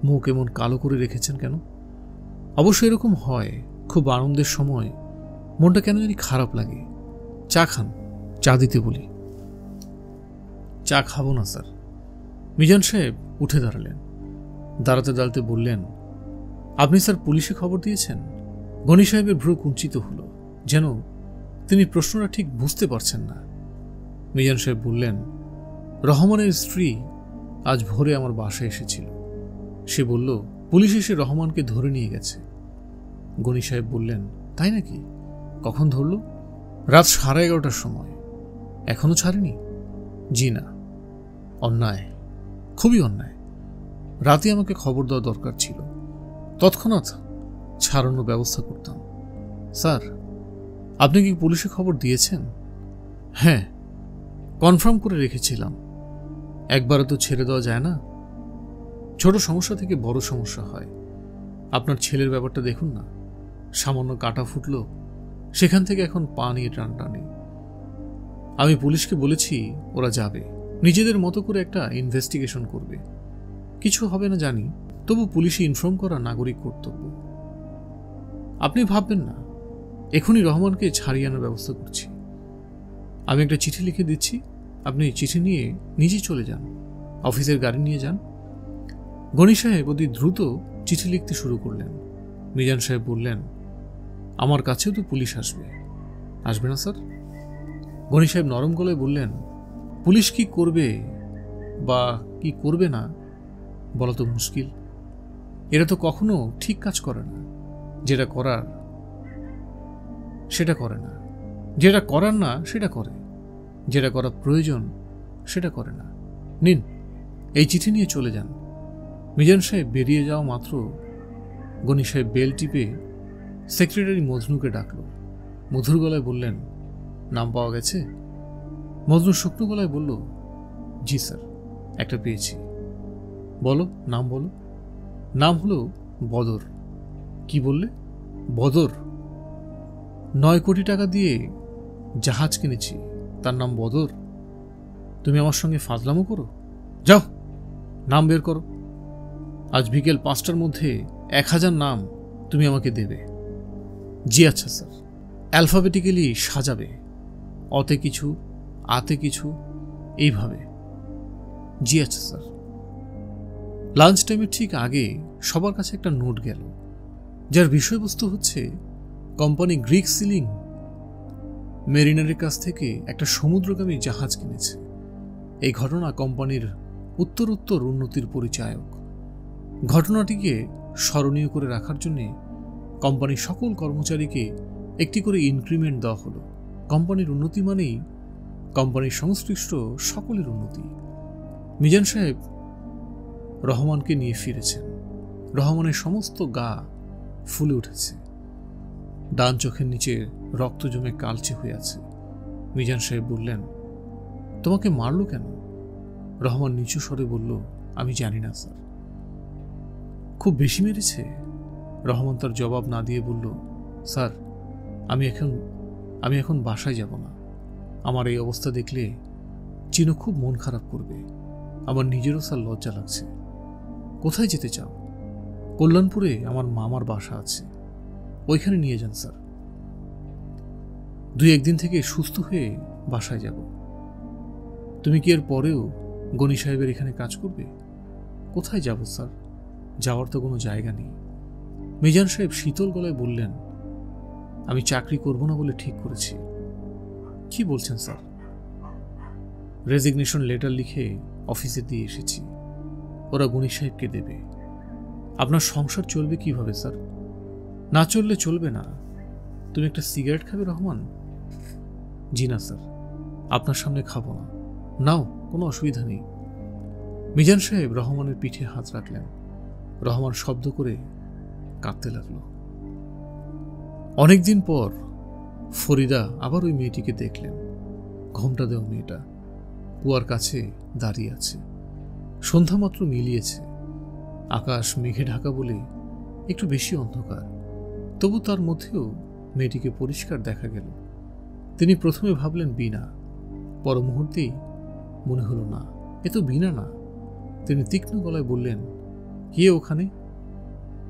Speaker 1: মুখ এমন কালো করে রেখেছেন কেন? অবশ্য এরকম হয়, খুব আনন্দের সময় মনটা কেন জানি খারাপ লাগে। চা খান, চা দিতে বলি। চা খাবো না স্যার। মিজান সাহেব উঠে দাঁড়ালেন। দাঁড়াতে দাঁড়াতে বললেন, আপনি স্যার পুলিশে খবর দিয়েছেন? গনি সাহেবের ভ্রু কুঞ্চিত হলো, যেন তিনি প্রশ্নটা ঠিক বুঝতে পারছেন না। মিজান সাহেব বললেন, রহমানের স্ত্রী আজ ভোরে আমার বাসায় এসেছিল। সে বলল পুলিশ এসে রহমানকে ধরে নিয়ে গেছে। গনি সাহেব বললেন, তাই নাকি? কখন ধরল? রাত 11:30টার সময়। এখনো ছাড়েনি? জি না। অন্যায়, খুবই অন্যায়। রাতে আমাকে খবর দেওয়া দরকার ছিল, তৎক্ষণাৎ ছাড়ানোর ব্যবস্থা করতাম। স্যার, আপনি কি পুলিশে খবর দিয়েছেন? হ্যাঁ, কনফার্ম করে রেখেছিলাম। একবারে তো ছেড়ে দেওয়া যায় না। ছোট সমস্যা থেকে বড় সমস্যা হয়। আপনার ছেলের ব্যাপারটা দেখুন না, সামান্য কাটা ফুটলো, সেখান থেকে এখন পা নিয়ে টানটানি। আমি পুলিশকে বলেছি ওরা যাবে, নিজেদের মতো করে একটা ইনভেস্টিগেশন করবে। কিছু হবে না জানি, তবু পুলিশে ইনফর্ম করা নাগরিক কর্তব্য। আপনি ভাববেন না এখনই রহমানকে ছাড়িয়ে আনার ব্যবস্থা করছি। আমি একটা চিঠি লিখে দিচ্ছি, আপনি চিঠি নিয়ে নিজেই চলে যান, অফিসের গাড়ি নিয়ে যান। গনি সাহেব অতি দ্রুত চিঠি লিখতে শুরু করলেন। মিজান সাহেব বললেন, আমার কাছেও তো পুলিশ আসবে। আসবে না স্যার? গনি সাহেব নরম গলায় বললেন, পুলিশ কি করবে বা কি করবে না বলা তো মুশকিল। এরা তো কখনো ঠিক কাজ করে না। যেটা করার সেটা করে না, যেটা করার না সেটা করে, যেটা করা প্রয়োজন সেটা করে না। নিন, এই চিঠি নিয়ে চলে যান। মিজান সাহেব বেরিয়ে যাওয়া মাত্র গনি সাহেব বেল টিপে সেক্রেটারি মজনুকে ডাকল। মধুর গলায় বললেন, নাম পাওয়া গেছে? মজনু শুকনো গলায় বলল, জি স্যার, একটা পেয়েছি। বলো, নাম বলো। নাম হলো বদর। কি বললে? বদর? 9 কোটি টাকা দিয়ে জাহাজ কিনেছি, তার নাম বদর? তুমি আমার সঙ্গে ফাজলামো করো? যাও, নাম বের করো। আজ বিকেল 5টার মধ্যে 1000 নাম তুমি আমাকে দেবে। জি আচ্ছা স্যার। অ্যালফাবেটিক্যালি সাজাবে, অতে কিছু, আতে কিছু, এইভাবে। জি আচ্ছা স্যার। লাঞ্চ টাইমের ঠিক আগে সবার কাছে একটা নোট গেল, যার বিষয়বস্তু হচ্ছে কোম্পানি গ্রিক সিলিং মেরিনারের কাছ থেকে একটা সমুদ্রগামী জাহাজ কিনেছে। এই ঘটনা কোম্পানির উত্তরোত্তর উন্নতির পরিচায়ক। ঘটনাটিকে স্মরণীয় করে রাখার জন্য কোম্পানির সকল কর্মচারীকে একটি করে ইনক্রিমেন্ট দেওয়া হলো। কোম্পানির উন্নতি মানেই কোম্পানির সংশ্লিষ্ট সকলের উন্নতি। মিজান সাহেব রহমানকে নিয়ে ফিরেছেন। রহমানের সমস্ত গা ফুলে উঠেছে, ডান চোখের নিচে রক্ত জমে কালচে হয়ে আছে। মিজান সাহেব বললেন, তোমাকে মারলো কেন? রহমান নিচু স্বরে বলল, আমি জানি না স্যার। খুব বেশি মেরেছে? রহমান তার জবাব না দিয়ে বলল, স্যার, আমি এখন বাসায় যাব না। আমার এই অবস্থা দেখলে চিনো খুব মন খারাপ করবে। আমার নিজেরও স্যার লজ্জা লাগছে। কোথায় যেতে চাও? কল্যাণপুরে আমার মামার বাসা আছে, ওইখানে নিয়ে যান স্যার। 2-1 দিন থেকে সুস্থ হয়ে বাসায় যাব। তুমি কি এর পরেও গনি সাহেবের এখানে কাজ করবে? কোথায় যাব স্যার? যাওয়ার তো কোনো জায়গা নেই। মিজান সাহেব শীতল গলায় বললেন, আমি চাকরি করব না বলে ঠিক করেছি। কি বলছেন স্যার? রেজিগনেশন লেটার লিখে অফিসে দিয়ে এসেছি, ওরা গনি সাহেবকে দেবে। আপনার সংসার চলবে কিভাবে স্যার? না চললে চলবে না। তুমি একটা সিগারেট খাবে রহমান? জি না স্যার, আপনার সামনে খাবো না। নাও, কোনো অসুবিধা নেই। মিজান সাহেব রহমানের পিঠে হাত রাখলেন। রহমান শব্দ করে কাঁদতে লাগল। অনেকদিন পর ফরিদা আবার ওই মেয়েটিকে দেখলেন। ঘোমটা দেওয়া মেয়েটা কুয়ার কাছে দাঁড়িয়ে আছে। সন্ধ্যা মাত্র মিলিয়েছে। আকাশ মেঘে ঢাকা বলে একটু বেশি অন্ধকার, তবু তার মধ্যেও মেয়েটিকে পরিষ্কার দেখা গেল। তিনি প্রথমে ভাবলেন বীণা, পর মুহূর্তেই মনে হলো না, এ তো বীণা না। তিনি তীক্ষ্ণ গলায় বললেন, কে ওখানে?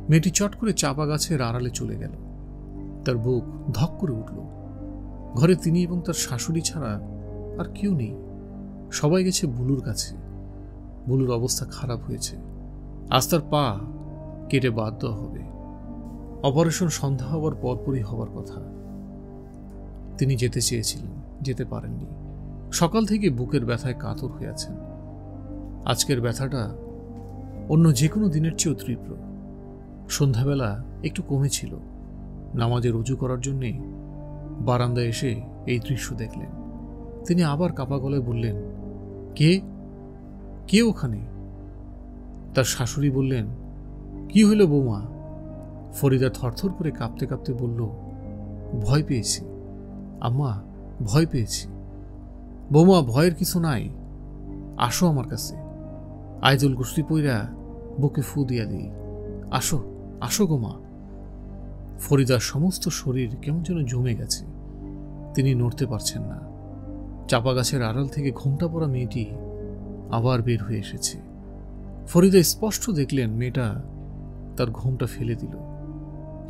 Speaker 1: মেয়েটি চট করে চাপা গাছের আড়ালে চলে গেল। তার বুক ধক করে উঠল। ঘরে তিনি এবং তার শাশুড়ি ছাড়া আর কেউ নেই। সবাই গেছে বুলুর কাছে। বুলুর অবস্থা খারাপ হয়েছে। আজ তার পা কেটে বাদ দেওয়া হবে। অপারেশন সন্ধ্যা হওয়ার পরপরই হবার কথা। তিনি যেতে চেয়েছিলেন, যেতে পারেননি। সকাল থেকে বুকের ব্যথায় কাতর হয়ে আছেন। আজকের ব্যথাটা অন্য যে কোনো দিনের চেয়েও তীব্র। সন্ধ্যাবেলা একটু কমেছিল। নামাজে রুজু করার জন্যে বারান্দায় এসে এই দৃশ্য দেখলেন। তিনি আবার কাপা গলায় বললেন, কে কে ওখানে? তার শাশুড়ি বললেন, কি হইল বৌমা? ফরিদা থরথর করে কাঁপতে কাঁপতে বলল, ভয় পেয়েছি আম্মা, ভয় পেয়েছি। বৌমা, ভয়ের কিছু নাই, আসো আমার কাছে। আইদুল গোষ্ঠী পইরা বুকে ফু দিয়া দিই। আসো, আসো গো মা। ফরিদার সমস্ত শরীর কেমন যেন জমে গেছে। তিনি নড়তে পারছেন না। চাপা গাছের আড়াল থেকে ঘোমটা পরা মেয়েটি আবার বের হয়ে এসেছে। ফরিদা স্পষ্ট দেখলেন মেয়েটা তার ঘোমটা ফেলে দিল।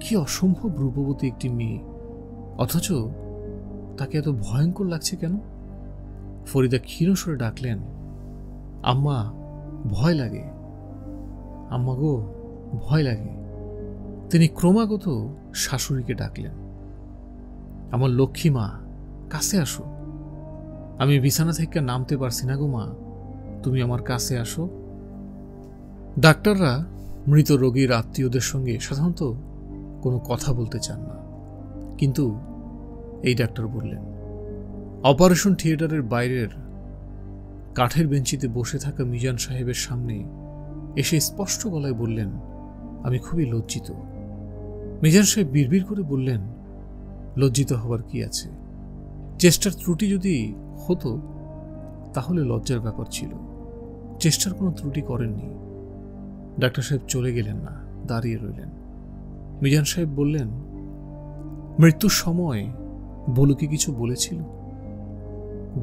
Speaker 1: কি অসম্ভব রূপবতী একটি মেয়ে, অথচ তাকে এত ভয়ঙ্কর লাগছে কেন? ফরিদা ক্ষীণস্বরে ডাকলেন, আম্মা, ভয় লাগে, আম্মা গো, ভয় লাগে। তিনি ক্রমাগত শাশুড়িকে ডাকলেন, আমার লক্ষ্মী মা, কাছে আসো। আমি বিছানা থেকে নামতে পারছি না গো মা, তুমি আমার কাছে আসো। ডাক্তাররা মৃত রোগীর আত্মীয়দের সঙ্গে সাধারণত কোনো কথা বলতে চান না, কিন্তু এই ডাক্তার বললেন। অপারেশন থিয়েটারের বাইরের কাঠের বেঞ্চিতে বসে থাকা মিজান সাহেবের সামনে এসে স্পষ্ট গলায় বললেন, আমি খুবই লজ্জিত। মিজান সাহেব বিড়বিড় করে বললেন, লজ্জিত হবার কি আছে? চেষ্টার ত্রুটি যদি হতো তাহলে লজ্জার ব্যাপার ছিল। চেষ্টার কোনো ত্রুটি করেননি। ডাক্তার সাহেব চলে গেলেন না, দাঁড়িয়ে রইলেন। মিজান সাহেব বললেন, মৃত্যুর সময় বলুকে কিছু বলেছিল?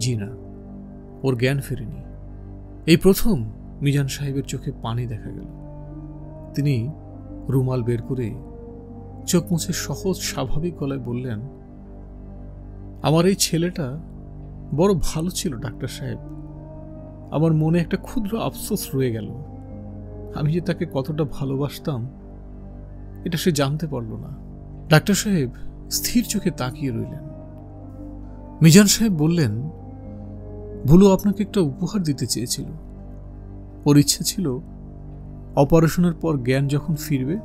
Speaker 1: জি না, ওর জ্ঞান ফেরেনি। এই প্রথম মিজান সাহেবের চোখে পানি দেখা গেল। তিনি রুমাল বের করে চোখ মুছে সহজ স্বাভাবিক গলায় বললেন, আমার এই ছেলেটা বড় ভালো ছিল ডাক্তার সাহেব। আমার মনে একটা ক্ষুদ্র আফসোস রয়ে গেল। আমি যে তাকে কতটা ভালোবাসতাম এটা সে জানতে পারল না। ডাক্তার সাহেব স্থির চোখে তাকিয়ে রইলেন। মিজান সাহেব বললেন, ভুলু আপনাকে একটা উপহার দিতে চেয়েছিল। ওর ইচ্ছে ছিল অপারেশনের পর জ্ঞান যখন ফিরবে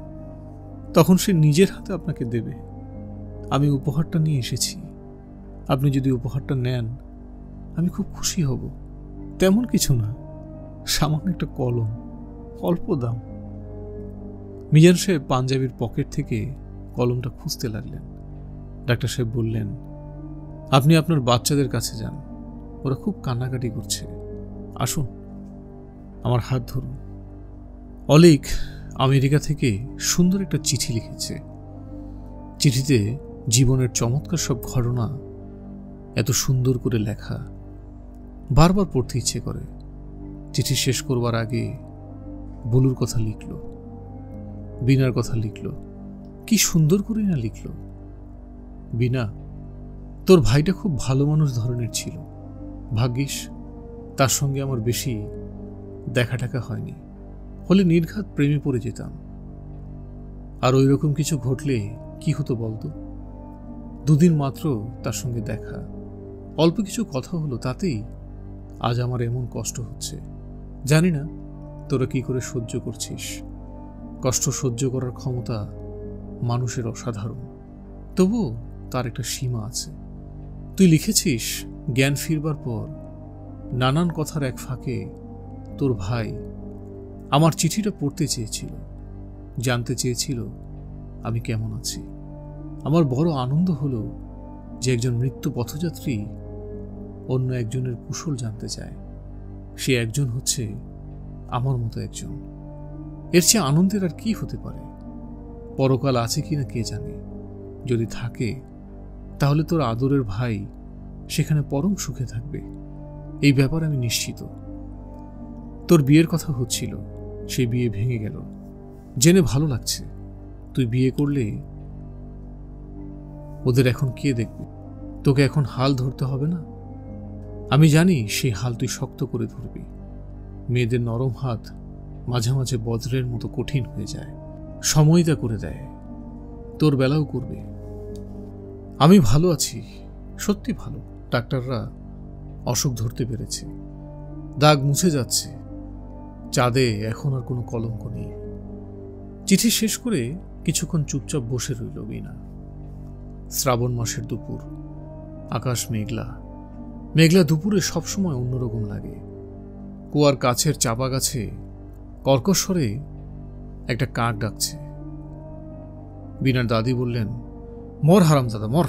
Speaker 1: তখন সে নিজের হাতে আপনাকে দেবে। আমি উপহারটা নিয়ে এসেছি। আপনি যদি উপহারটা নেন আমি খুব খুশি হব। তেমন কিছু না, সামান্য একটা কলম, অল্প দাম। মিজান সাহেব পাঞ্জাবির পকেট থেকে কলমটা খুঁজতে লাগলেন। ডাক্তার সাহেব বললেন, আপনি আপনার বাচ্চাদের কাছে যান, ওরা খুব কান্নাকাটি করছে। আসুন, আমার হাত ধরুন। অলিক আমেরিকা থেকে সুন্দর একটা চিঠি লিখেছে। চিঠিতে জীবনের চমৎকার সব ঘটনা এত সুন্দর করে লেখা, বারবার পড়তে ইচ্ছে করে। চিঠি শেষ করবার আগে বুলুর কথা লিখল, বিনার কথা লিখল। কি সুন্দর করে না লিখল। বিনা, তোর ভাইটা খুব ভালো মানুষ ধরনের ছিল। ভাগ্যিস তার সঙ্গে আমার বেশি দেখা টাকা হয়নি, হলে নির্ঘাত প্রেমে পড়ে যেতাম। আর ওই রকম কিছু ঘটলে কি হতো বলতো? দুদিন মাত্র তার সঙ্গে দেখা, অল্প কিছু কথা হলো, তাতেই আজ আমার এমন কষ্ট হচ্ছে। জানি না তোরা কি করে সহ্য করছিস। কষ্ট সহ্য করার ক্ষমতা মানুষের অসাধারণ, তবু তার একটা সীমা আছে। তুই লিখেছিস জ্ঞান ফিরবার পর নানান কথার এক ফাঁকে তোর ভাই আমার চিঠিটা পড়তে চেয়েছিল, জানতে চেয়েছিল আমি কেমন আছি। আমার বড় আনন্দ হলো যে একজন মৃত্যু পথযাত্রী অন্য একজনের কুশল জানতে চায়। সে একজন হচ্ছে আমার মতো একজন। এর চেয়ে আনন্দের আর কি হতে পারে? পরকাল আছে কিনা কে জানে। যদি থাকে তাহলে তোর আদরের ভাই সেখানে পরম সুখে থাকবে, এই ব্যাপারে আমি নিশ্চিত। তোর বিয়ের কথা হচ্ছিল, সেই বিয়ে ভেঙে গেল। জেনে ভালো লাগছে। তুই বিয়ে করলে ওদের এখন কে দেখবে? তোকে এখন হাল ধরতে হবে না। আমি জানি সেই হাল তুই শক্ত করে ধরবি। মেয়েদের নরম হাত মাঝে মাঝে বজ্রের মতো কঠিন হয়ে যায়, সময়টা করে দেয়। তোর বেলাও করবে। আমি ভালো আছি, সত্যি ভালো। ডাক্তাররা অসুখ ধরতে পেরেছে, দাগ মুছে যাচ্ছে। চাঁদে এখন আর কোনো কলঙ্ক নেই। চিঠি শেষ করে কিছুক্ষণ চুপচাপ বসে রইল বিনা। শ্রাবণ মাসের দুপুর, আকাশ মেঘলা। মেঘলা দুপুরে সবসময় অন্যরকম লাগে। কুয়ার কাছের চাপা গাছে কর্কশ্বরে একটা কাক ডাকছে। বিনার দাদি বললেন, মর হারামজাদা মর।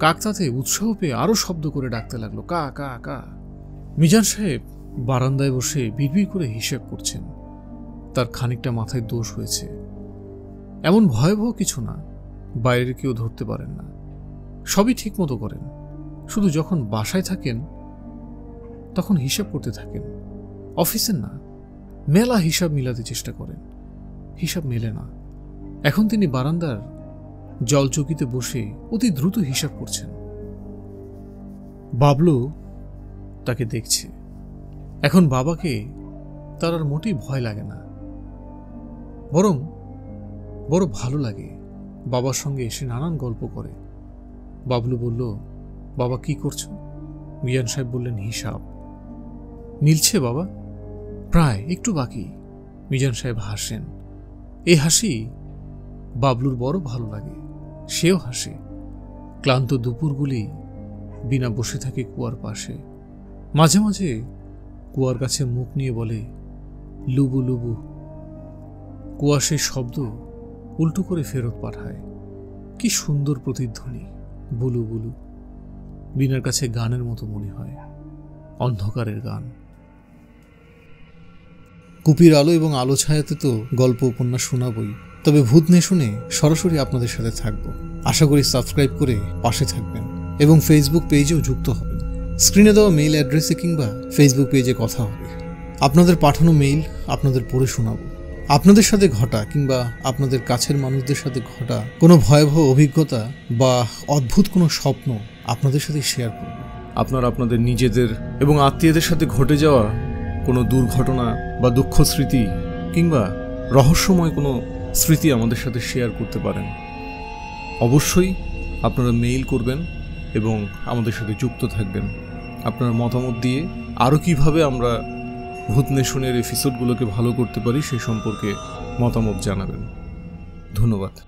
Speaker 1: কাক তাতে উৎসাহ পেয়ে আরো শব্দ করে ডাকতে লাগলো, কা কা কা। মিজান সাহেব বারান্দায় বসে বিড়বিড় করে হিসেব করছেন। তার খানিকটা মাথায় দোষ হয়েছে। এমন ভয়াবহ কিছু না, বাইরের কেউ ধরতে পারেন না। সবই ঠিক মতো করেন, শুধু যখন বাসায় থাকেন তখন হিসাব করতে থাকেন, অফিসের না। মেলা হিসাব মিলাতে চেষ্টা করেন, হিসাব মেলে না। এখন তিনি বারান্দার জলচৌকিতে বসে অতি দ্রুত হিসাব করছেন। বাবলু তাকে দেখছে। এখন বাবাকে তার আর মোটেই ভয় লাগে না, বরং বড় ভালো লাগে। বাবার সঙ্গে এসে নানান গল্প করে। বাবলু বলল, বাবা কি করছো? মিজান সাহেব বললেন, হিসাব। মিলছে বাবা? প্রায়, একটু বাকি। মিজান সাহেব হাসেন। এই হাসি বাবলুর বড় ভালো লাগে, সেও হাসে। ক্লান্ত দুপুরগুলি বিনা বসে থাকে কুয়ার পাশে। মাঝে মাঝে কুয়ার কাছে মুখ নিয়ে বলে, লুবু লুবু। কুয়া সেই শব্দ উল্টো করে ফেরত পাঠায়। কি সুন্দর প্রতিধ্বনি, বুলু বুলু। বিনার কাছে গানের মতো মনে হয়, অন্ধকারের গান। কুপির আলো এবং আলো ছায়াতে তো গল্প উপন্যাস শোনাবই, তবে ভূত নিয়ে শুনে সরাসরি আপনাদের সাথে থাকব। আশা করি সাবস্ক্রাইব করে পাশে থাকবেন এবং ফেসবুক পেজেও যুক্ত হবেন। স্ক্রিনে দেওয়া মেইল অ্যাড্রেসে কিংবা ফেসবুক পেজে কথা হবে। আপনাদের পাঠানো মেইল আপনাদের পড়ে শোনাব। আপনাদের সাথে ঘটা কিংবা আপনাদের কাছের মানুষদের সাথে ঘটা কোনো ভয়াবহ অভিজ্ঞতা বা অদ্ভুত কোনো স্বপ্ন আপনাদের সাথে শেয়ার করব। আপনারা আপনাদের নিজেদের এবং আত্মীয়দের সাথে ঘটে যাওয়া কোনো দুর্ঘটনা বা দুঃখ স্মৃতি কিংবা রহস্যময় কোনো স্মৃতি আমাদের সাথে শেয়ার করতে পারেন। অবশ্যই আপনারা মেইল করবেন এবং আমাদের সাথে যুক্ত থাকবেন। আপনার মতামত দিয়ে আরও কিভাবে আমরা ভূত নেশনের এপিসোডগুলোকে ভালো করতে পারি সেই সম্পর্কে মতামত জানাবেন। ধন্যবাদ।